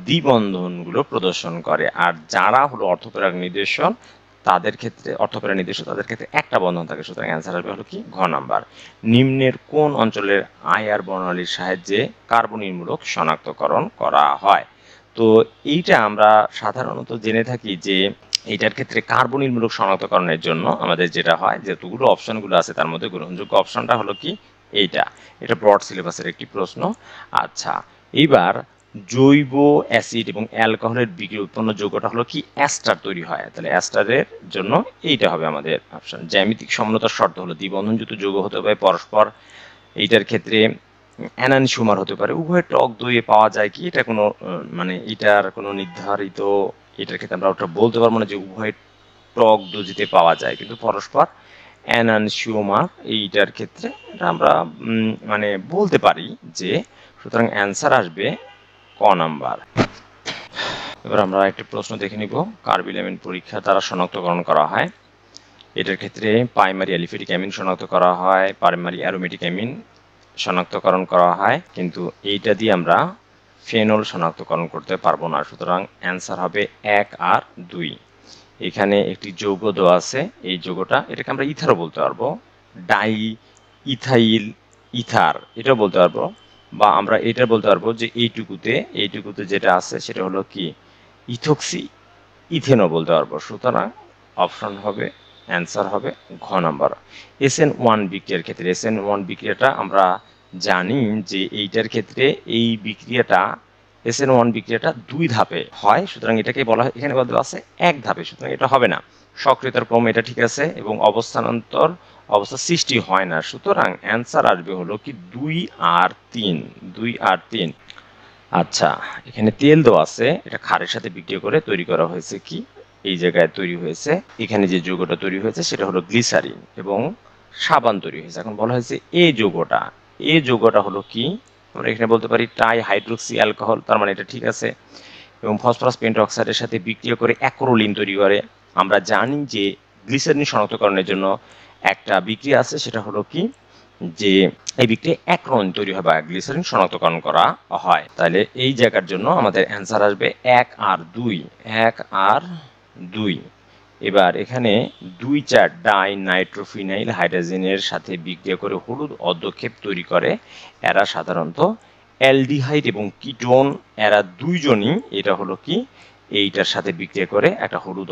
দ্বিবন্ধনগুলো প্রদর্শন করে, আর যারা হলো অর্থপরাগ নির্দেশক তাদের ক্ষেত্রে তাদের ক্ষেত্রে একটা বন্ধন থাকে। সুতরাং অ্যান্সার হবে হলো কি ঘ নাম্বার। নিম্নের কোন অঞ্চলের আইআর বর্ণালীর সাহায্যে কার্বনিক মূলক শনাক্তকরণ করা হয়? তো এইটা আমরা সাধারণত জেনে থাকি যে এইটার ক্ষেত্রে কার্বনিক মূলক শনাক্তকরণের জন্য আমাদের যেটা হয়, যেগুলো অপশনগুলো আছে তার মধ্যে গ্রহণযোগ্য অপশনটা হলো কি এইটা। এটা ব্রড সিলেবাসের একটি প্রশ্ন। আচ্ছা, এইবার জৈব অ্যাসিড এবং অ্যালকোহলের বিক্রিয়া উৎপন্ন যৌগটা হলো কি অ্যাস্টার তৈরি হয়। তাহলে অ্যাস্টারের জন্য এইটা হবে আমাদের অপশন। জ্যামিতিক সমলতার শর্ত হলো দ্বিবন্ধনযুক্ত যৌগ হতে হবে পরস্পর। এইটার ক্ষেত্রে অ্যানানসিওমার হতে পারে। উভয় টক দইয়ে পাওয়া যায় কি, এটা কোনো মানে এটার কোনো নির্ধারিত, এটার ক্ষেত্রে আমরা ওটা বলতে পারবো না যে উভয় টক দধিতে পাওয়া যায়, কিন্তু পরস্পর অ্যানানসিওমার এইটার ক্ষেত্রে এটা আমরা মানে বলতে পারি যে, সুতরাং অ্যান্সার আসবে ক নাম্বার। এবার আমরা একটা প্রশ্ন দেখে নিব। কার্বিলামিন পরীক্ষা দ্বারা শনাক্তকরণ করা হয়। এটার ক্ষেত্রে প্রাইমারি অ্যালিফেটিক অ্যামিন শনাক্ত করা হয়, প্রাইমারি অ্যারোমেটিক অ্যামিন শনাক্তকরণ করা হয়, কিন্তু এইটা দিয়ে আমরা ফেনল শনাক্তকরণ করতে পারবো না। সুতরাং অ্যান্সার হবে 1 আর 2। এখানে একটি যৌগ দেওয়া আছে, এই যৌগটা এটাকে আমরা ইথারও বলতে পারবো, ডাই ইথাইল ইথার এটাও বলতে পারবো, বা আমরা এটা বলতে পারবো যে এইটুকুতে যেটা আছে সেটা হলো কি ইথক্সি ইথেনও বলতে পারবো। সুতরাং অপশন হবে, অ্যান্সার হবে ঘ নাম্বার। SN1 বিক্রিয়ার ক্ষেত্রে, SN1 বিক্রিয়াটা আমরা জানি যে এইটার ক্ষেত্রে এই বিক্রিয়াটা SN1 বিক্রিয়াটা 2 ধাপে হয়, সুতরাং এটাকে বলা হয়, এখানে বলা আছে 1 ধাপে, সুতরাং এটা হবে না। সক্রিয়তার ক্রম এটা ঠিক আছে এবং অবস্থানান্তর অবস্থা সৃষ্টি হয় না, সুতরাং অ্যান্সার আসবে হলো কি 2 আর 3, 2 আর 3। আচ্ছা, এখানে তেল দেওয়া আছে, এটা ক্ষারের সাথে বিক্রিয়া করে তৈরি করা হয়েছে কি এই জায়গায় তৈরি হয়েছে, এখানে যে যৌগটা তৈরি হয়েছে সেটা হলো গ্লিসারিন এবং সাবান তৈরি হয়েছে। এখন বলা হয়েছে এই যৌগটা হলো কি, আমরা এখানে বলতে পারি ট্রাই হাইড্রোক্সি অ্যালকোহল, তার মানে এটা ঠিক আছে, এবং ফসফরাস পেন্টঅক্সাইডের সাথে বিক্রিয়া করে অ্যাক্রোলিন তৈরি করে। আমরা জানি যে গ্লিসারিন শনাক্তকরণের জন্য একটা বিক্রিয়া আছে, সেটা হলো কি যে এই বিক্রিয়ায় অ্যাক্রোলিন তৈরি হয় বা গ্লিসারিন শনাক্তকরণ করা হয়। তাহলে এই জায়গার জন্য আমাদের অ্যান্সার আসবে 1 আর 2, 1 আর 2। এবার এখানে 2,4 ডাই নাইট্রোফিনাইল হাইড্রোজেনের সাথে বিক্রিয়া করে হলুদ অর্ধক্ষেপ তৈরি করে। এরা সাধারণত অ্যালডিহাইড এবং কিটোন, এরা দুইজনই এটা হলো কি এইটার সাথে বিক্রিয়া করে একটা হলুদ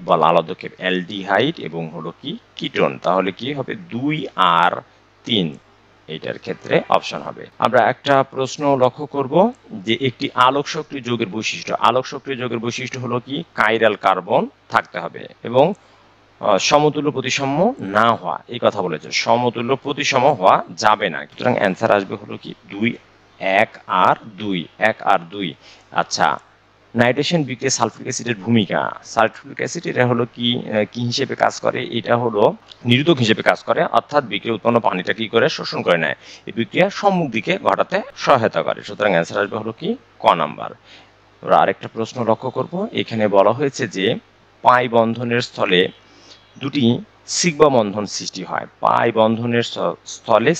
বা লাল অর্ধক্ষেপ, অ্যালডিহাইড এবং হলো কি কিটোন। তাহলে কি হবে 2 আর 3, এইটার ক্ষেত্রে অপশন হবে। আমরা একটা প্রশ্ন লক্ষ্য করব যে একটি আলোক সক্রিয় যৌগের বৈশিষ্ট্য হলো কি কাইরাল কার্বন থাকতে হবে এবং সমতুল্য প্রতিসম না হওয়া, এই কথা বলেছে, সমতুল্য প্রতিসম হওয়া যাবে না। সুতরাং অ্যান্সার আসবে হলো কি 1 আর 2। আচ্ছা, নাইট্রেশন বিক্রিয়ায় সালফিউরিক অ্যাসিডের ভূমিকা। সালফিউরিক অ্যাসিড এটা হলো কি হিসেবে কাজ করে, এটা হলো নিরোধক হিসেবে কাজ করে, অর্থাৎ বিক্রিয়া উৎপন্ন পানিটা কি করে শোষণ করে নেয়, এই বিক্রিয়া সম্মুখ দিকে ঘটাতে সহায়তা করে। সুতরাং অ্যান্সার আসবে হলো কি ক নাম্বার। আমরা আরেকটা প্রশ্ন লক্ষ্য করব। এখানে বলা হয়েছে যে পাই বন্ধনের স্থলে দুটি সিগমা বন্ধন সৃষ্টি হয়। পাই বন্ধনের স্থলে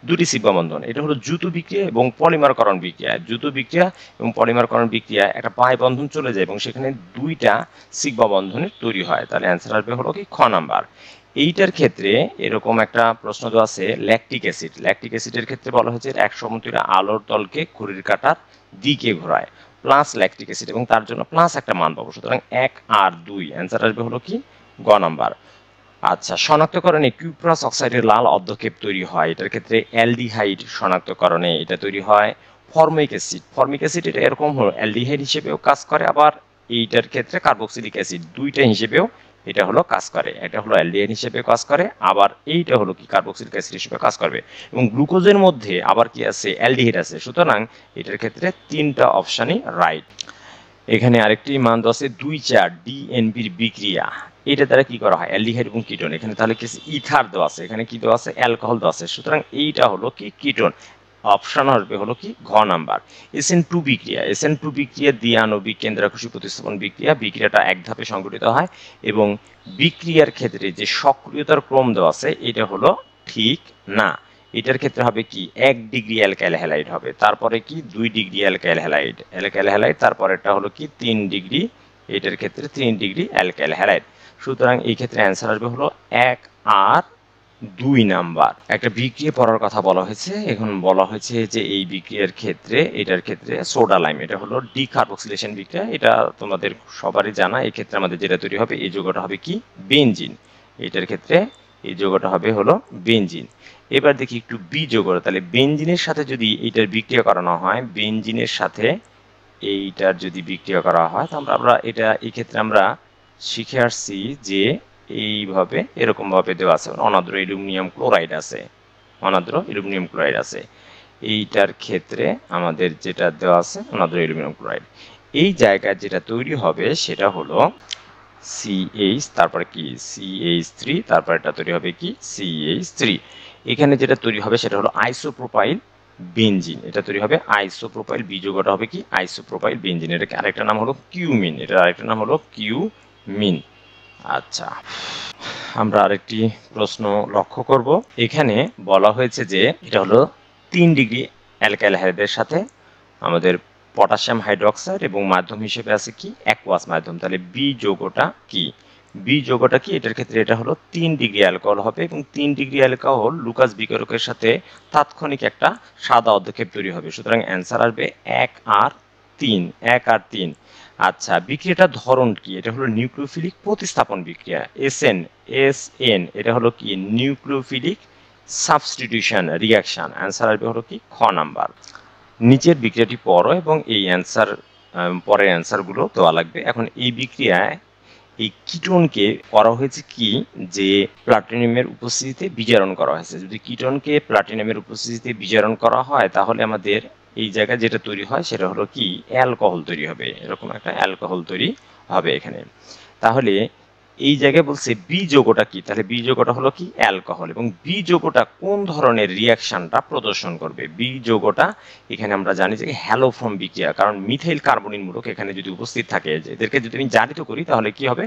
দুটি সিগমা বন্ধন, এটা হলো দ্রুত বিক্রিয়া এবং পলিমারকরণ বিক্রিয়া। দ্রুত বিক্রিয়া এবং পলিমারকরণ বিক্রিয়ায় একটা পাই বন্ধন চলে যায় এবং সেখানে দুইটা সিগমা বন্ধনের তৈরি হয়। তাহলে অ্যান্সার আসবে হলো কি খ নাম্বার। এইটার ক্ষেত্রে এরকম একটা প্রশ্ন তো আছে, ল্যাকটিক অ্যাসিডের ক্ষেত্রে বলা হয়েছে এক সমতুল্য আলোর তলকে ঘড়ির কাঁটার দিকে ঘোরায়, প্লাস ল্যাকটিক অ্যাসিড, এবং তার জন্য প্লাস একটা মান পাবো। সুতরাং 1 আর 2, অ্যান্সার আসবে হলো কি গ নাম্বার। আচ্ছা, শনাক্তকরণে কিউপ্রাস অক্সাইডের লাল অর্ধক্ষেপ তৈরি হয়, এটার ক্ষেত্রে অ্যালডিহাইড শনাক্তকরণে এটা তৈরি হয় ফর্মিক অ্যাসিড এটা এরকম হলো অ্যালডিহাইড হিসেবেও কাজ করে, আবার এইটার ক্ষেত্রে কার্বক্সিলিক অ্যাসিড দুইটা হিসেবেও এটা হলো কাজ করে। এটা হলো অ্যালডিহাইড হিসেবে কাজ করে, আবার এইটা হলো কি কার্বক্সিলিক অ্যাসিড হিসেবে কাজ করবে। এবং গ্লুকোজের মধ্যে আবার কি আছে, অ্যালডিহাইড আছে। সুতরাং এটার ক্ষেত্রে তিনটা অপশনই রাইট। এখানে আরেকটি মান দেওয়া আছে 2,4 ডিএনপির বিক্রিয়া, এটা দ্বারা কি করা হয়, অ্যালডিহাইড এবং কিটোন। এখানে তাহলে কি ইথার দেওয়া আছে, এখানে কি দেওয়া আছে, অ্যালকোহল দেওয়া আছে। সুতরাং এইটা হলো কি কিটোন, অপশন আসবে হলো কি ঘ নাম্বার। SN2 বিক্রিয়া, SN2 বিক্রিয়া দ্বিআণবিক কেন্দ্রাকর্ষী প্রতিস্থাপন বিক্রিয়া, বিক্রিয়াটা এক ধাপে সংঘটিত হয় এবং বিক্রিয়ার ক্ষেত্রে যে সক্রিয়তার ক্রম দেওয়া আছে এটা হলো ঠিক না। এটার ক্ষেত্রে হবে কি 1 ডিগ্রি অ্যালকাইল হ্যালাইড হবে, তারপরে কি 2 ডিগ্রি অ্যালকাইল হ্যালাইড, তারপরেরটা হলো কি 3 ডিগ্রি, এটার ক্ষেত্রে 3 ডিগ্রি অ্যালকাইল হ্যালাইড। সুতরাং এই ক্ষেত্রে অ্যান্সার আসবে হলো 1 আর 2 নাম্বার। একটা বিক্রিয়া পড়ার কথা বলা হয়েছে, এখন বলা হয়েছে যে এই বিক্রিয়ার ক্ষেত্রে এটার ক্ষেত্রে সোডা লাইম, এটা হলো ডিকার্বক্সিলেশন বিক্রিয়া, এটা তোমাদের সবারই জানা। এই ক্ষেত্রে আমাদের যেটা তৈরি হবে এই যৌগটা হবে কি বেনজিন, এটার ক্ষেত্রে এই যৌগটা হবে হলো বেনজিন। এবার দেখি একটু বি যৌগটা, তাহলে বেনজিনের সাথে যদি এইটার বিক্রিয়া করানো হয়, বেনজিনের সাথে এইটার যদি বিক্রিয়া করা হয়, তাহলে আমরা এটা এই ক্ষেত্রে আমরা শিখে আসছি যে এইভাবে এরকম ভাবে দেওয়া আছে, অনাদ্র অ্যালুমিনিয়াম ক্লোরাইড আছে, অনাদ্র অ্যালুমিনিয়াম ক্লোরাইড আছে। এইটার ক্ষেত্রে আমাদের যেটা দেওয়া আছে অনাদ্র অ্যালুমিনিয়াম ক্লোরাইড, এই জায়গায় যেটা তৈরি হবে সেটা হলো CH, তারপরে কি CH3, তারপর এটা তৈরি হবে কি CH3। এখানে যেটা তৈরি হবে সেটা হলো আইসোপ্রোপাইল বেনজিন, এটা তৈরি হবে আইসোপ্রোপাইল, বি যৌগটা হবে কি আইসোপ্রোপাইল বেনজিন। এটাকে আরেকটা নাম হলো কিউমিন, এটার আরেকটা নাম হলো কিউমিন। আচ্ছা, আমরা আরেকটি প্রশ্ন লক্ষ্য করব। এখানে বলা হয়েছে যে এটা হলো 3 ডিগ্রি অ্যালকাইল হ্যালাইডের সাথে আমাদের পটাশিয়াম হাইড্রোক্সাইড এবং মাধ্যম হিসেবে আছে কি অ্যাকুয়াস মাধ্যম। তাহলে বি যৌগটা কি, বি যৌগটা কি, এটার ক্ষেত্রে এটা হলো 3 ডিগ্রি অ্যালকোহল হবে এবং 3 ডিগ্রি অ্যালকোহল লুকাস বিকারকের সাথে তাৎক্ষণিক একটা সাদা অর্ধক্ষেপ তৈরি হবে। সুতরাং অ্যান্সার আসবে 1 আর 3। আচ্ছা, বিক্রিয়াটার ধরন কি, এটা হলো নিউক্লিওফিলিক প্রতিস্থাপন বিক্রিয়া। SN এটা হলো কি নিউক্লিওফিলিক সাবস্টিটিউশন রিঅ্যাকশন। অ্যান্সার আসবে হলো কি খ নাম্বার। নিচের বিক্রিয়াটি পড়ো এবং এই পরের অ্যান্সারগুলো দেওয়া লাগবে। এখন এই বিক্রিয়ায় এই কিটোনকে করা হয়েছে কি, যে প্লাটিনামের উপস্থিতিতে বিজারণ করা হয়েছে। যদি কিটোনকে প্লাটিনামের উপস্থিতিতে বিজারণ করা হয় তাহলে আমাদের এই জায়গায় যেটা তৈরি হয় সেটা হলো কি অ্যালকোহল তৈরি হবে, এরকম একটা অ্যালকোহল তৈরি হবে এখানে। তাহলে এই জায়গায় বলছে বি যৌগটা কি, তাহলে বি যৌগটা হলো কি অ্যালকোহল, এবং বি যৌগটা কোন ধরনের রিঅ্যাকশনটা প্রদর্শন করবে। বি যৌগটা এখানে আমরা জানি যে হ্যালোফর্ম বিক্রিয়া, কারণ মিথাইল কার্বনিন মূলক এখানে যদি উপস্থিত থাকে, এদেরকে যদি আমি জারিত করি তাহলে কি হবে,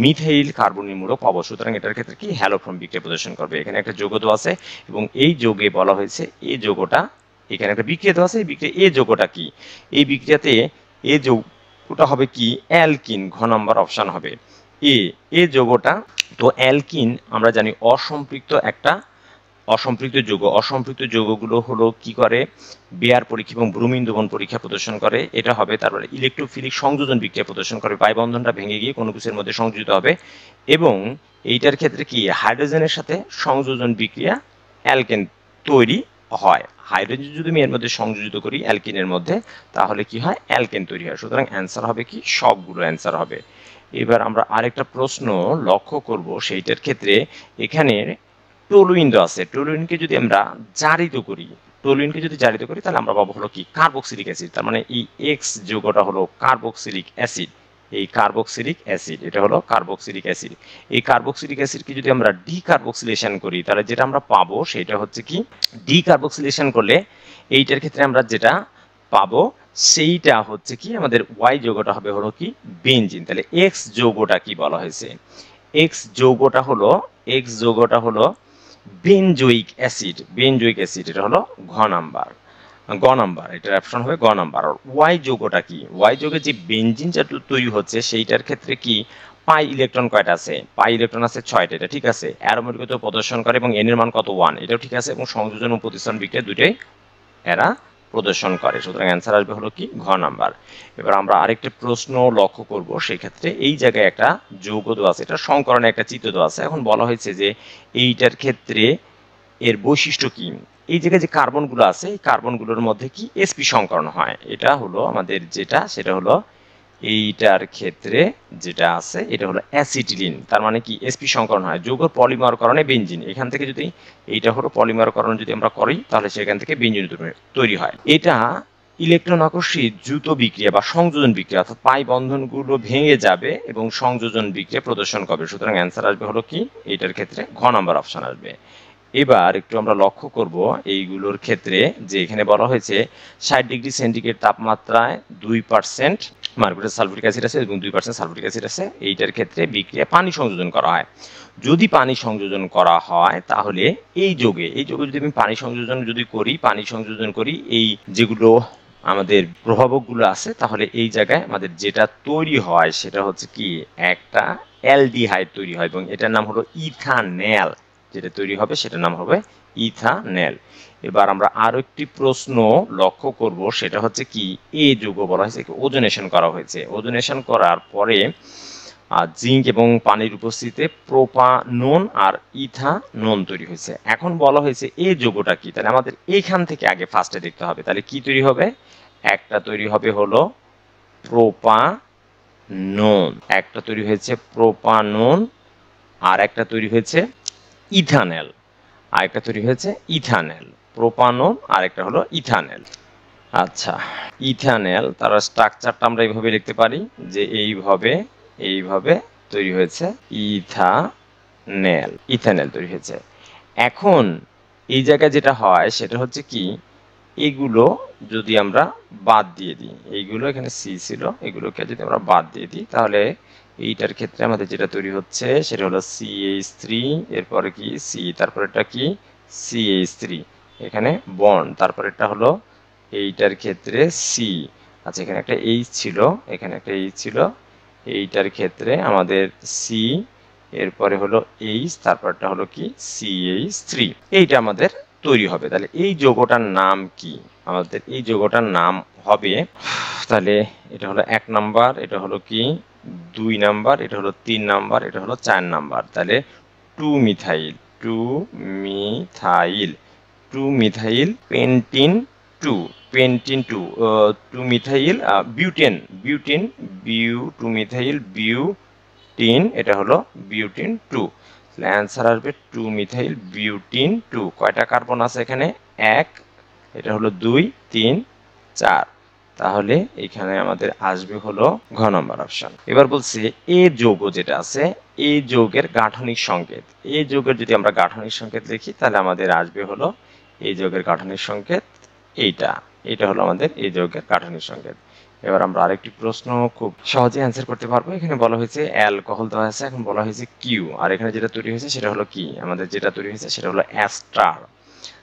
মিথাইল কার্বনিন মূলক পাবো। সুতরাং এটার ক্ষেত্রে কি হ্যালোফর্ম বিক্রিয়া প্রদর্শন করবে। এখানে একটা যৌগ দেওয়া আছে এবং এই যৌগে বলা হয়েছে এই যৌগটা, এখানে একটা বিক্রিয়া দেওয়া আছে, এই বিক্রিয়া এই যৌগটা কি, এই বিক্রিয়াতে এই যৌগটা হবে কি অ্যালকিন, ঘ নম্বর অপশন হবে এ যৌগটা। তো অ্যালকিন আমরা জানি অসম্পৃক্ত একটা অসম্পৃক্ত যৌগ, অসম্পৃক্ত যৌগগুলো হলো কি করে, বেয়ার পরীক্ষা এবং ব্রোমিন দ্রবণ পরীক্ষা প্রদর্শন করে, এটা হবে। তারপরে ইলেকট্রোফিলিক সংযোজন বিক্রিয়া প্রদর্শন করে, বাই বন্ধনটা ভেঙে গিয়ে কোনো কিছুর মধ্যে সংযোজিত হবে, এবং এইটার ক্ষেত্রে কি হাইড্রোজেনের সাথে সংযোজন বিক্রিয়া অ্যালকেন তৈরি হয়। হাইড্রোজেন যদি আমি এর মধ্যে সংযোজিত করি অ্যালকিনের মধ্যে তাহলে কি হয়, অ্যালকেন তৈরি হয়। সুতরাং অ্যান্সার হবে কি সবগুলো অ্যান্সার হবে। এবার আমরা আরেকটা প্রশ্ন লক্ষ্য করব, সেইটার ক্ষেত্রে এখানে টলুইন আছে, টলুইনকে যদি আমরা জারিত করি, তাহলে আমরা পাবো হলো কি কার্বক্সিলিক অ্যাসিড। তার মানে এই এক্স যৌগটা হলো কার্বক্সিলিক অ্যাসিড, এই কার্বক্সিলিক অ্যাসিড, এটা হলো কার্বক্সিলিক অ্যাসিড। এই কার্বক্সিলিক অ্যাসিডকে যদি আমরা ডিকার্বক্সিলেশন করি তাহলে যেটা আমরা পাবো সেটা হচ্ছে কি, ডিকার্বক্সিলেশন করলে এইটার ক্ষেত্রে আমরা যেটা পাবো সেইটা হচ্ছে কি আমাদের ওয়াই যৌগটা হবে হলো কি বেনজিন। তাহলে এক্স যৌগটা কি বলা হয়েছে, এক্স যৌগটা হলো বেনজোইক অ্যাসিড, এটা হলো গ নাম্বার, এটার অপশন হবে গ নাম্বার। আর ওয়াই যৌগটা কি, ওয়াই যৌগে যে বেনজিন যেটা তৈরি হচ্ছে সেইটার ক্ষেত্রে কি পাই ইলেকট্রন কয়টা আছে, পাই ইলেকট্রন আছে 6টা, এটা ঠিক আছে। অ্যারোমেটিক প্রদর্শন করে এবং এন এর মান কত 1, এটাও ঠিক আছে, এবং সংযোজন ও প্রতিস্থাপন বিক্রিয়া দুটোই এরা প্রদর্শন করে। সুতরাং অ্যান্সার আসবে হলো কি ঘ নাম্বার। এবার আমরা আরেকটা প্রশ্ন লক্ষ্য করব, সেই ক্ষেত্রে এই জায়গায় একটা যৌগ দেওয়া আছে, এটা সংকরণে একটা চিত্র দেওয়া আছে। এখন বলা হয়েছে যে এইটার ক্ষেত্রে এর বৈশিষ্ট্য কি? এই জায়গায় যে কার্বনগুলো আছে এই কার্বনগুলোর মধ্যে কি sp সংকরণ হয়। এটা হলো আমাদের সেটা হলো এইটার ক্ষেত্রে যেটা আছে এটা হলো অ্যাসিটিলিন। তার মানে কি sp সংকরণ হয় যৌগ পলিমারকরণে বেনজিন। এখান থেকে যদি এইটা হলো পলিমারকরণ যদি আমরা করি তাহলে সেখান থেকে বেনজিন তৈরি হয়। এটা ইলেকট্রন আকর্ষিত দ্রুত বিক্রিয়া বা সংযোজন বিক্রিয়া অর্থাৎ পাই বন্ধনগুলো ভেঙে যাবে এবং সংযোজন বিক্রিয়া প্রদর্শন করবে। সুতরাং অ্যান্সার আসবে হলো কি এইটার ক্ষেত্রে ঘ নাম্বার অপশন আসবে। এবার একটু আমরা লক্ষ্য করব এইগুলোর ক্ষেত্রে যে এখানে বলা হয়েছে 60 ডিগ্রি সেন্টিগ্রেড তাপমাত্রায় 2% মার্কুরিয়াস সালফিউরিক অ্যাসিড আছে এবং 2% সালফিউরিক অ্যাসিড আছে। এইটার ক্ষেত্রে বিক্রিয়া পানি সংযোজন করা হয়। যদি পানি সংযোজন করা হয় তাহলে এই যোগে যদি আমি পানি সংযোজন করি এই যেগুলো আমাদের প্রভাবকগুলো আছে তাহলে এই জায়গায় আমাদের যেটা তৈরি হয় সেটা হচ্ছে কি একটা অ্যালডিহাইড তৈরি হয় এবং এটার নাম হলো ইথানল। যেটা তৈরি হবে সেটার নাম হবে ইথানল। এবার আমরা আরো একটি প্রশ্ন লক্ষ্য করব সেটা হচ্ছে কি এই যৌগ বলা হয়েছে ওজোনেশন করা হয়েছে। ওজোনেশন করার পরে জিঙ্ক এবং পানির উপস্থিতিতে প্রোপানন আর ইথানন তৈরি হয়েছে। এখন বলা হয়েছে এই যৌগটা কি, তাহলে আমাদের এইখান থেকে আগে ফার্স্টে দেখতে হবে। তাহলে কি তৈরি হবে? একটা তৈরি হবে হলো প্রোপানন, একটা তৈরি হয়েছে প্রোপানন, আর একটা তৈরি হয়েছে ইথানল, আরেকটা তৈরি হয়েছে ইথানল। প্রোপানন আর একটা হলো ইথানল। আচ্ছা, ইথানল তার স্ট্রাকচারটা আমরা এইভাবে লিখতে পারি যে এইভাবে তৈরি হয়েছে ইথানল তৈরি হয়েছে। এখন এই জায়গায় যেটা হয় সেটা হচ্ছে কি এগুলো যদি আমরা বাদ দিয়ে দিই, এইগুলো এখানে সি ছিল, এগুলোকে যদি আমরা বাদ দিয়ে দিই তাহলে এইটার ক্ষেত্রে আমাদের যেটা তৈরি হচ্ছে সেটা হলো CH3, এরপরে কি সি, তারপরে এটা কি CH3, এখানে বন্ড, তারপরে এটা হলো এইটার ক্ষেত্রে সি। আচ্ছা, এখানে একটা এইচ ছিল, এখানে একটা এইচ ছিল, এইটার ক্ষেত্রে আমাদের সি, এরপরে হলো এইচ, তারপরটা হলো কি CH3, এইটা আমাদের তৈরি হবে। তাহলে এই যৌগটার নাম কি? আমাদের এই যৌগটার নাম হবে, তাহলে এটা হলো 1 নাম্বার, এটা হলো কি 2 নাম্বার, এটা হলো 3 নাম্বার, এটা হলো 4 নাম্বার। তাহলে 2 methyl pentene 2 2 methyl butane 2 methyl butene, এটা হলো বিউটিন 2। তাহলে অ্যান্সার আসবে 2 মিথাইল বিউটিন 2। কয়টা কার্বন আছে এখানে? 1, এটা হলো 2, 3, 4। তাহলে এখানে আমাদের আসবে হলো ঘ নম্বর অপশন। এবার বলছে এ যৌগ যেটা আছে এই যৌগের গাঠনিক সংকেত। এই যৌগের যদি আমরা গাঠনিক সংকেত লিখি তাহলে আমাদের আসবে হলো এই যৌগের গাঠনিক সংকেত এইটা হলো আমাদের এই যৌগের গাঠনিক সংকেত। এবার আমরা আরেকটি প্রশ্ন খুব সহজে অ্যান্সার করতে পারবো। এখানে বলা হয়েছে অ্যালকোহল দেওয়া আছে, এখন বলা হয়েছে কিউ, আর এখানে যেটা তৈরি হয়েছে সেটা হলো কি, আমাদের যেটা তৈরি হয়েছে সেটা হলো অ্যাস্টার।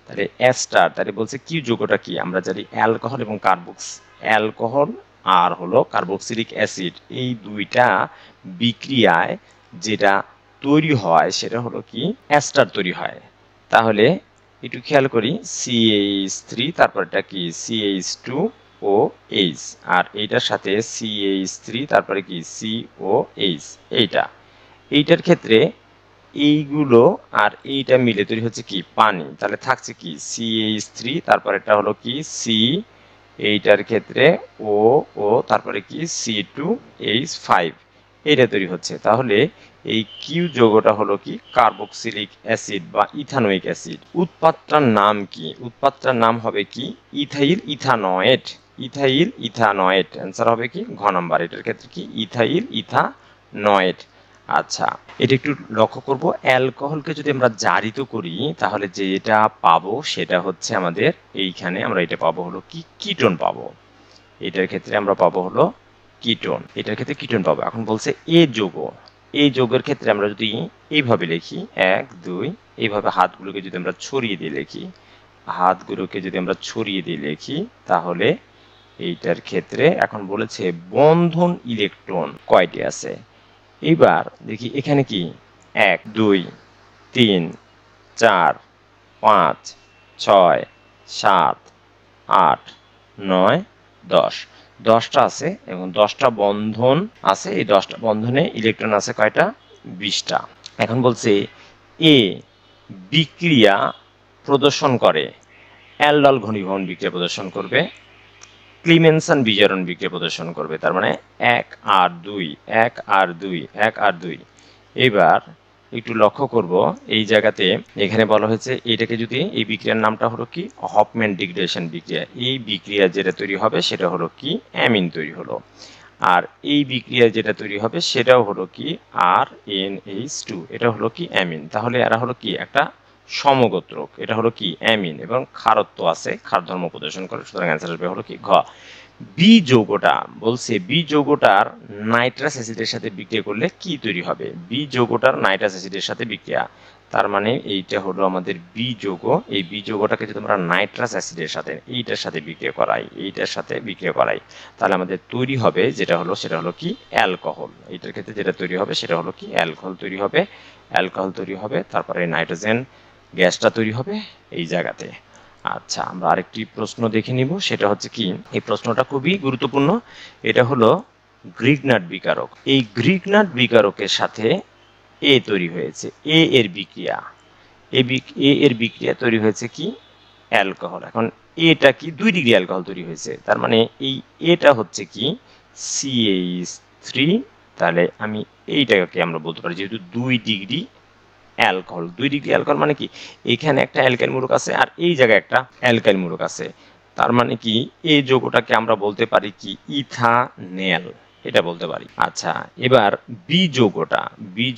তাহলে অ্যাস্টার, তাহলে বলছে কিউ যৌগটা কি? আমরা জানি অ্যালকোহল এবং অ্যালকোহল আর হলো কার্বক্সিলিক অ্যাসিড, এই দুইটা বিক্রিয়ায় যেটা তৈরি হয় সেটা হলো কি অ্যাস্টার তৈরি হয়। তাহলে একটু খেয়াল করি CH3, তারপর এটা কি CH2OH, আর এইটার সাথে CH3, তারপরে কি COH, এইটার ক্ষেত্রে এইগুলো আর এইটা মিলে তৈরি হচ্ছে কি পানি। তাহলে থাকছে কি CH3, তারপর এটা হলো কি C, এইটার ক্ষেত্রে O, তারপরে কি C2H5, এটা তৈরি হচ্ছে। তাহলে এই কিউ যৌগটা হলো কি কার্বক্সিলিক অ্যাসিড বা ইথানোয়িক অ্যাসিড। উৎপাদটার নাম কি? উৎপাদটার নাম হবে কি ইথাইল ইথানয়েড। অ্যান্সার হবে কি ঘ নাম্বার, এটার ক্ষেত্রে কি ইথাইল ইথানয়েড। আচ্ছা, এটা একটু লক্ষ্য করব, অ্যালকোহলকে যদি আমরা জারিত করি তাহলে যেটা পাবো সেটা হচ্ছে আমাদের এইখানে আমরা এটা পাবো হলো কি কিটোন পাবো। এটার ক্ষেত্রে আমরা পাবো হলো কিটোন, এটার ক্ষেত্রে কিটোন পাবো। এখন বলছে এই যৌগের ক্ষেত্রে আমরা যদি এইভাবে লিখি 1, 2, এইভাবে হাতগুলোকে যদি আমরা ছড়িয়ে দিয়ে লিখি তাহলে এইটার ক্ষেত্রে এখন বলেছে বন্ধন ইলেকট্রন কয়টি আছে। এইবার দেখি এখানে কি 1, 2, 3, 4, 5, 6, 7, 8, 9, 10, 10টা আছে এবং 10টা বন্ধন আছে। এই 10টা বন্ধনে ইলেকট্রন আছে কয়টা? 20টা। এখন বলছে এ বিক্রিয়া প্রদর্শন করে, অ্যালডল ঘনীভবন বিক্রিয়া প্রদর্শন করবে, ক্লিমেনসন বিজারণ বিক্রিয়া প্রদর্শন করবে। তার মানে 1 আর 2, 1 আর 2, 1 আর 2। এবার একটু লক্ষ্য করব এই জায়গাতে এখানে বলা হয়েছে এটাকে যদি এই বিক্রিয়ার নামটা হলো কি হফম্যান ডিগ্রেডেশন বিক্রিয়া। এই বিক্রিয়া যেটা তৈরি হবে সেটা হলো কি অ্যামিন তৈরি হলো। আর এই বিক্রিয়া যেটা তৈরি হবে সেটাও হলো কি RNH2, এটা হলো কি অ্যামিন। তাহলে এরা হলো কি একটা সমগোত্রক, এটা হলো কি অ্যামিন এবং ক্ষারত্ব আছে, ক্ষার ধর্ম প্রদর্শন করে। সুতরাং অ্যান্সার আসবে হলো কি ঘ। বি যৌগটা বলছে বি যৌগটার নাইট্রাস অ্যাসিডের সাথে বিক্রিয়া করলে কি তৈরি হবে? বি যৌগটার নাইট্রাস অ্যাসিডের সাথে বিক্রিয়া, তার মানে এইটা হলো আমাদের বি যৌগ। এই বি যৌগটাকে যদি আমরা নাইট্রাস অ্যাসিডের সাথে এইটার সাথে বিক্রিয়া করাই, এইটার সাথে বিক্রিয়া করাই, তাহলে আমাদের তৈরি হবে যেটা হলো সেটা হলো কি অ্যালকোহল। এইটার ক্ষেত্রে যেটা তৈরি হবে সেটা হলো কি অ্যালকোহল তৈরি হবে, অ্যালকোহল তৈরি হবে। তারপরে নাইট্রোজেন গ্যাসটা তৈরি হবে এই জায়গাতে। আচ্ছা, আমরা আরেকটি প্রশ্ন দেখে নিব, সেটা হচ্ছে কি এই প্রশ্নটা খুবই গুরুত্বপূর্ণ। এটা হলো গ্রিগনাট বিকারক। এই গ্রিগনাট বিকারকের সাথে এ তৈরি হয়েছে, এ এর বিক্রিয়া, এ এর বিক্রিয়া তৈরি হয়েছে কি অ্যালকোহল। এখন এটা কি 2 ডিগ্রি অ্যালকোহল তৈরি হয়েছে, তার মানে এই এটা হচ্ছে কি CH3। তাহলে আমি এইটাকে আমরা বলতে পারি যেহেতু 2 ডিগ্রি অ্যালকোহল, 2 ডিগ্রি অ্যালকোহল মানে কি এখানে একটা অ্যালকাইল মূলক আছে আর এই জায়গায় একটা অ্যালকাইল মূলক আছে, তার মানে কি এই যৌগটাকে আমরা বলতে পারি কি ইথানেল, এটা বলতে পারি। আচ্ছা, এবার বি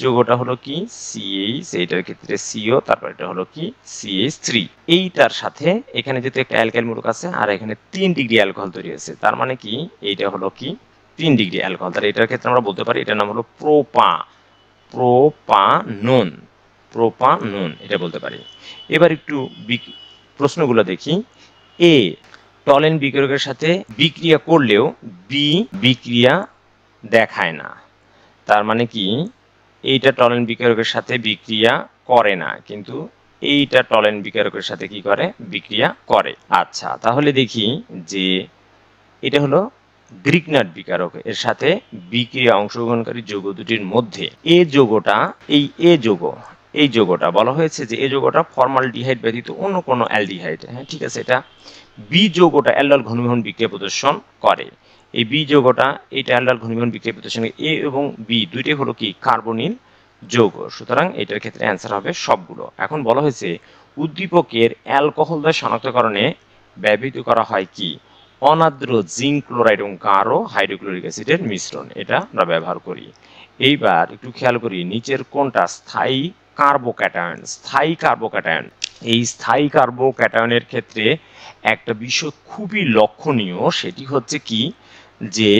যৌগটা হলো কি CH, এইটার ক্ষেত্রে CO, তারপর এটা হলো কি CH3। এইটার সাথে এখানে যেহেতু একটা অ্যালকাইল মূলক আছে আর এখানে 3 ডিগ্রি অ্যালকোহল তৈরি হয়েছে, তার মানে কি এইটা হলো কি 3 ডিগ্রি অ্যালকোহল। তাহলে এটার ক্ষেত্রে আমরা বলতে পারি এটার নাম হলো প্রোপানন, এটা বলতে পারি। এবার একটু প্রশ্নগুলো দেখি। এ টলেন বিক্রিয়কের সাথে বিক্রিয়া করলেও বি বিক্রিয়া দেখায় না, তার মানে কি এইটা টলেন বিক্রিয়কের সাথে বিক্রিয়া করে না, কিন্তু এইটা টলেন বিক্রিয়কের সাথে কি করে বিক্রিয়া করে। আচ্ছা, তাহলে দেখি যে এটা হলো গ্রিগনাট বিকারক, এর সাথে বিক্রিয়া অংশগ্রহণকারী যৌগ দুটির মধ্যে এ যৌগটা, এই যৌগটা বলা হয়েছে যে এই যৌগটা ফর্মালডিহাইড ব্যতীত অন্য কোনো অ্যালডিহাইড, হ্যাঁ ঠিক আছে, এটা বি যৌগটা অ্যালডল ঘনীভবন বিক্রিয়া প্রদর্শন করে। এই বি যৌগটা এটা অ্যালডল ঘনীভবন বিক্রিয়া প্রদর্শন, এ এবং বি দুইটাই হলো কি কার্বনিল যৌগ, সুতরাং এটার ক্ষেত্রে অ্যান্সার হবে সবগুলো। এখন বলা হয়েছে উদ্দীপকের অ্যালকোহল দ্বয় শনাক্তকরণে ব্যবহৃত করা হয় কি অনাদ্র জিঙ্ক ক্লোরাইড এবং গাঢ় হাইড্রোক্লোরিক অ্যাসিডের মিশ্রণ, এটা আমরা ব্যবহার করি। এইবার একটু খেয়াল করি নিচের কোনটা স্থায়ী কার্বোক্যাটায়ন। এই স্থায়ী কার্বোক্যাটায়নের ক্ষেত্রে একটা বিষয় খুবই লক্ষণীয়, সেটি হচ্ছে কি যে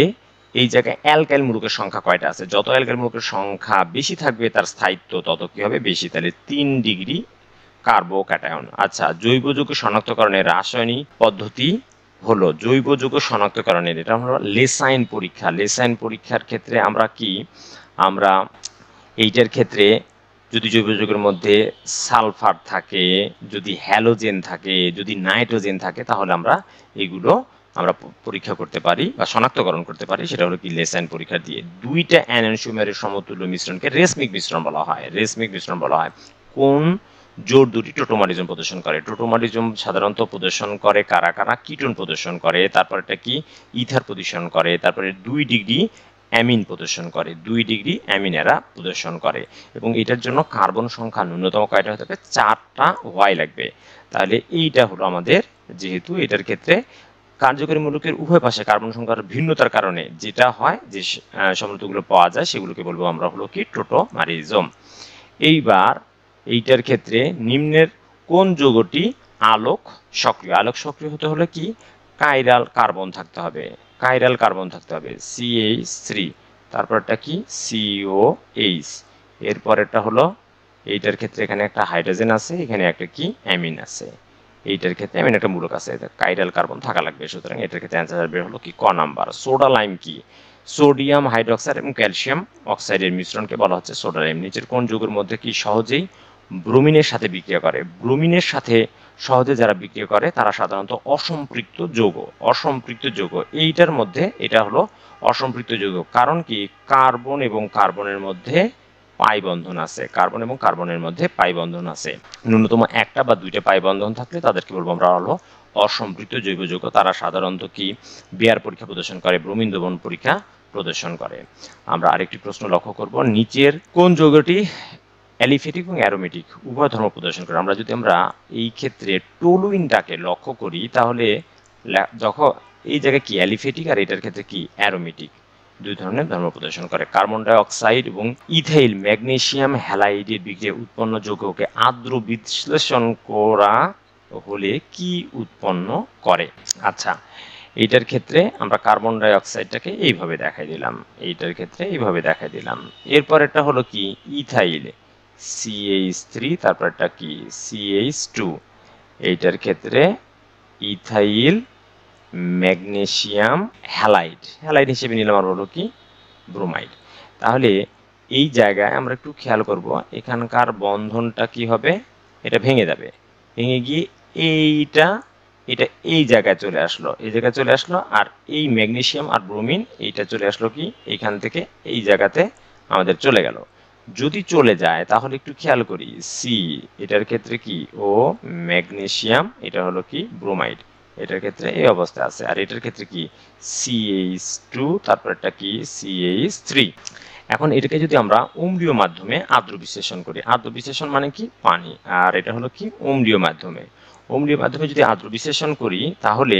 এই জায়গায় অ্যালকাইল মূলকের সংখ্যা কয়টা আছে, যত অ্যালকাইল মূলকের সংখ্যা বেশি থাকবে তার স্থায়িত্ব তত কি হবে বেশি, তাহলে 3 ডিগ্রি কার্বোক্যাটায়ন। আচ্ছা, জৈব যৌগ শনাক্তকরণের রাসায়নিক পদ্ধতি হলো জৈব যৌগ শনাক্তকরণের, এটা হলো লেসাইন পরীক্ষা। লেসাইন পরীক্ষার ক্ষেত্রে আমরা এইটার ক্ষেত্রে যদি জৈব যৌগের মধ্যে সালফার থাকে, যদি হ্যালোজেন থাকে, যদি নাইট্রোজেন থাকে, তাহলে আমরা এগুলো আমরা পরীক্ষা করতে পারি বা শনাক্তকরণ করতে পারি, সেটা হলো কি লেসাইন পরীক্ষা দিয়ে। দুইটা এনজাইমের সমতুল্য মিশ্রণকে রেসমিক মিশ্রণ বলা হয়। কোন জোড় দুটি টোটোমারিজম প্রদর্শন করে? টোটোমারিজম সাধারণত প্রদর্শন করে কারা? কিটোন প্রদর্শন করে, তারপর এটা কি ইথার প্রদর্শন করে, তারপরে 2 ডিগ্রি অ্যামিন প্রদর্শন করে, 2 ডিগ্রি অ্যামিন এরা প্রদর্শন করে। এবং এটার জন্য কার্বন সংখ্যা ন্যূনতম কয়টা হতে হবে? 4টা ওয়াই লাগবে। তাহলে এইটা হলো আমাদের, যেহেতু এটার ক্ষেত্রে কার্যকরী মূলকের উভয় পাশে কার্বন সংখ্যার ভিন্নতার কারণে যেটা হয় যে সমতুল্য পাওয়া যায় সেগুলোকে বলবো আমরা হলো কি টোটোমারিজম। এইবার এইটার ক্ষেত্রে নিম্নের কোন যৌগটি আলোক সক্রিয় হতে হলে কি কাইরাল কার্বন থাকতে হবে, CH3, তারপরটা কি COH, এরপরেরটা হলো এইটার ক্ষেত্রে এখানে একটা হাইড্রোজেন আছে, এখানে একটা কি অ্যামিন আছে, এইটার ক্ষেত্রে অ্যামিন একটা মূলক আছে, কাইরাল কার্বন থাকা লাগবে, সুতরাং এটার ক্ষেত্রে অ্যান্সার বের হলো কি ক নাম্বার। সোডা লাইম কি? সোডিয়াম হাইড্রোক্সাইড এবং ক্যালসিয়াম অক্সাইডের মিশ্রণকে বলা হচ্ছে সোডা লাইম। নিচের কোন যৌগের মধ্যে কি সহজেই ব্রোমিনের সাথে বিক্রিয়া করে? ব্রোমিনের সাথে সহজে যারা বিক্রিয়া করে তারা সাধারণত অসম্পৃক্ত যৌগ। এইটার মধ্যে এটা হলো অসম্পৃক্ত যৌগ, কারণ কি কার্বন এবং কার্বনের মধ্যে পাই বন্ধন আছে, কার্বন এবং কার্বনের মধ্যে পাই বন্ধন আছে। ন্যূনতম একটা বা দুইটা পাই বন্ধন থাকলে তাদেরকে বলবো আমরা হলো অসম্পৃক্ত জৈব যৌগ। তারা সাধারণত কি বিয়ার পরীক্ষা প্রদর্শন করে, ব্রোমিন দ্রবণ পরীক্ষা প্রদর্শন করে। আমরা আরেকটি প্রশ্ন লক্ষ্য করব, নিচের কোন যৌগটি অ্যালিফেটিক এবং অ্যারোমেটিক উভয় ধর্ম প্রদর্শন করে? আমরা যদি এই ক্ষেত্রে টলুইনটাকে লক্ষ্য করি তাহলে যখন এই জায়গায় কি অ্যালিফেটিক আর এটার ক্ষেত্রে কি অ্যারোমেটিক, দুই ধরনের ধর্ম প্রদর্শন করে। কার্বন ডাই অক্সাইড এবং ইথাইল ম্যাগনেসিয়াম হ্যালাইডের বিক্রিয়া উৎপন্ন যৌগকে আর্দ্র বিশ্লেষণ করা হলে কি উৎপন্ন করে? আচ্ছা, এইটার ক্ষেত্রে আমরা কার্বন ডাই অক্সাইডটাকে এইভাবে দেখাই দিলাম, এইটার ক্ষেত্রে এইভাবে দেখাই দিলাম। এরপর এটা হলো কি ইথাইল CH3, তারপর এটা কি CH2। এইটার ক্ষেত্রে ইথাইল ম্যাগনেসিয়াম হ্যালাইড, হ্যালাইড হিসেবে নিলাম আর হলো কি ব্রোমাইড। তাহলে এই জায়গায় আমরা একটু খেয়াল করব, এখানকার বন্ধনটা কি হবে, এটা ভেঙে যাবে, ভেঙে গিয়ে এটা এই জায়গায় চলে আসলো, এই জায়গায় চলে আসলো, আর এই ম্যাগনেসিয়াম আর ব্রোমিন এইটা চলে আসলো কি এইখান থেকে এই জায়গাতে আমাদের চলে গেল। যদি চলে যায় তাহলে একটু খেয়াল করি, সি এটার ক্ষেত্রে কি ও ম্যাগনেসিয়াম, এটা হলো কি ব্রোমাইড, এটার ক্ষেত্রে এই অবস্থা আছে, আর এটার ক্ষেত্রে কি CH2, তারপর এটা কি CH3। এখন এটাকে যদি আমরা অম্লীয় মাধ্যমে আর্দ্র বিশ্লেষণ করি, আর্দ্র বিশ্লেষণ মানে কি পানি, আর এটা হলো কি অম্লীয় মাধ্যমে, অম্লীয় মাধ্যমে যদি আর্দ্র বিশ্লেষণ করি তাহলে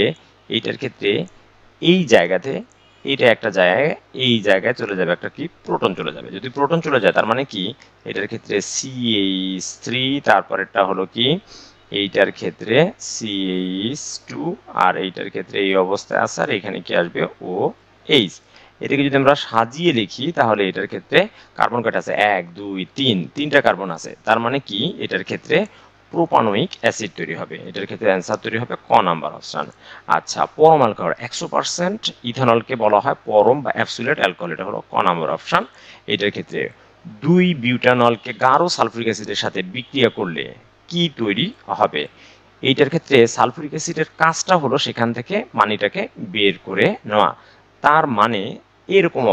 এইটার ক্ষেত্রে এই জায়গাতে এইটা একটা জায়গায়, এই জায়গায় চলে যাবে একটা কি প্রোটন চলে যাবে। যদি প্রোটন চলে যায় তার মানে কি এটার ক্ষেত্রে CH3, তারপর এটা হলো কি এইটার ক্ষেত্রে CH2, আর এইটার ক্ষেত্রে এই অবস্থায় আছে, আর এখানে কি আসবে OH। এটাকে যদি আমরা সাজিয়ে লিখি তাহলে এটার ক্ষেত্রে কার্বন কয়টা আছে, 1 2 3, তিনটা কার্বন আছে, তার মানে কি এটার ক্ষেত্রে প্রোপানোয়িক অ্যাসিড তৈরি হবে। এটার ক্ষেত্রে অ্যান্সার তৈরি হবে ক নাম্বার অপশন। আচ্ছা, পরম অ্যালকোহল 100% ইথানলকে বলা হয় পরম বা অ্যাবসোলিউট অ্যালকোহল, এটা হলো ক নাম্বার অপশন। এটার ক্ষেত্রে 2 বিউটানলকে গাঢ় সালফিউরিক অ্যাসিডের সাথে বিক্রিয়া করলে কি তৈরি হবে? এইটার ক্ষেত্রে সালফিউরিক অ্যাসিডের কাজটা হলো সেখান থেকে পানিটাকে বের করে নেওয়া, তার মানে এরকম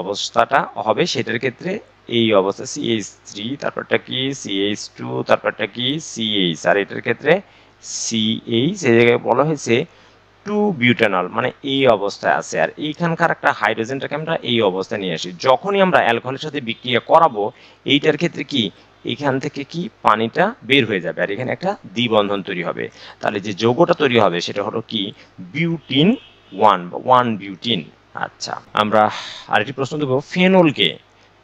অবস্থাটা হবে। সেটার ক্ষেত্রে এই অবস্থা CH3, তারপরটা কি CH2, তারপরটা কি CH, আর এটার ক্ষেত্রে CH, এই জায়গায় বলা হয়েছে 2 বিউটানল, মানে এই অবস্থায় আছে, আর এইখানকার একটা হাইড্রোজেনটাকে আমরা এই অবস্থায় নিয়ে আসি। যখনই আমরা অ্যালকোহলের সাথে বিক্রিয়া করাবো এইটার ক্ষেত্রে কি এখান থেকে কি পানিটা বের হয়ে যাবে, আর এখানে একটা দ্বিবন্ধন তৈরি হবে। তাহলে যে যৌগটা তৈরি হবে সেটা হলো কি বিউটিন 1 বা 1 বিউটিন। আচ্ছা, আমরা আরেকটি প্রশ্ন দেব,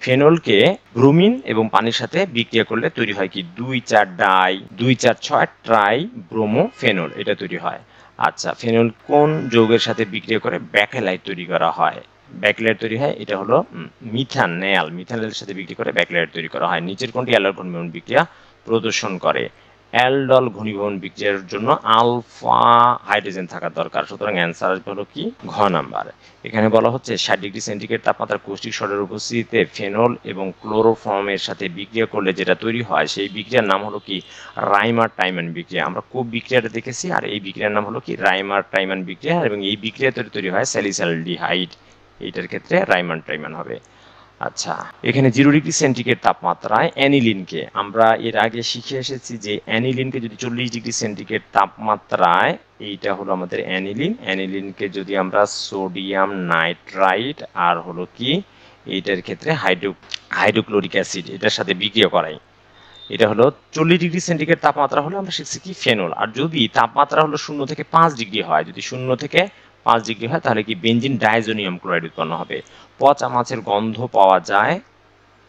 ফেনলকে ব্রোমিন এবং পানির সাথে বিক্রিয়া করলে তৈরি হয় কি 2,4 ডাই 2,4,6 ট্রাই ব্রোমো ফেনল, এটা তৈরি হয়। আচ্ছা, ফেনল কোন যৌগের সাথে বিক্রিয়া করে ব্যাকেলাইট তৈরি করা হয়? ব্যাকেলাইট তৈরি হয়, এটা হলো মিথানলের সাথে বিক্রিয়া করে ব্যাকেলাইট তৈরি করা হয়। নিচের কোনটি অ্যালডল ঘনীভবন বিক্রিয়া প্রদর্শন করে? অ্যালডল ঘনীভবন বিক্রিয়ার জন্য আলফা হাইড্রোজেন থাকা দরকার, সুতরাং অ্যান্সার হলো কি ঘ নাম্বার। এখানে বলা হচ্ছে 60 ডিগ্রি সেন্টিগ্রেড তাপমাত্রার কৌষ্টিক স্তরের উপস্থিতিতে ফেনল এবং ক্লোরোফর্মের সাথে বিক্রিয়া করলে যেটা তৈরি হয় সেই বিক্রিয়ার নাম হলো কি রাইমার টাইমান বিক্রিয়া। আমরা খুব বিক্রিয়াটা দেখেছি, আর এই বিক্রিয়ার নাম হলো কি রাইমার টাইমান বিক্রিয়া, এবং এই বিক্রিয়া তৈরি হয় স্যালিসালডিহাইড, এইটার ক্ষেত্রে রাইমার টাইমান হবে। আচ্ছা, এখানে 0 ডিগ্রি সেন্টিগ্রেড তাপমাত্রায় অ্যানিলিনকে, আমরা এর আগে শিখে এসেছি যে অ্যানিলিনকে যদি 40 ডিগ্রি সেন্টিগ্রেড তাপমাত্রায়, এইটা হলো আমাদের অ্যানিলিনকে যদি আমরা সোডিয়াম নাইট্রাইট আর হলো কি এইটার ক্ষেত্রে হাইড্রোক্লোরিক অ্যাসিড এটার সাথে বিক্রিয়া করাই, এটা হলো 40 ডিগ্রি সেন্টিগ্রেড তাপমাত্রা হলে আমরা শিখছি কি ফেনল। আর যদি তাপমাত্রা হলো 0 থেকে 5 ডিগ্রি হয়, যদি 0 থেকে 5 ডিগ্রি হয় তাহলে কি বেনজিন ডাইজোনিয়াম ক্লোরাইড উৎপন্ন হবে। পচা মাছের গন্ধ পাওয়া যায়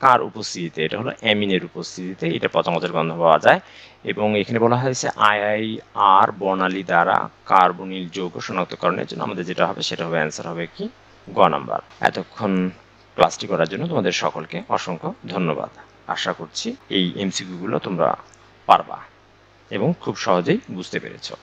কার উপস্থিতিতে? এটা হলো অ্যামিনের উপস্থিতিতে, এটা পচা মাছের গন্ধ পাওয়া যায়। এবং এখানে বলা হয়েছে IIR বর্ণালী দ্বারা কার্বনিল যৌগ শনাক্তকরণের জন্য আমাদের যেটা হবে সেটা হবে অ্যান্সার হবে কি গ নাম্বার। এতক্ষণ ক্লাসটি করার জন্য তোমাদের সকলকে অসংখ্য ধন্যবাদ। আশা করছি এই MCQ গুলো তোমরা পারবা এবং খুব সহজেই বুঝতে পেরেছো।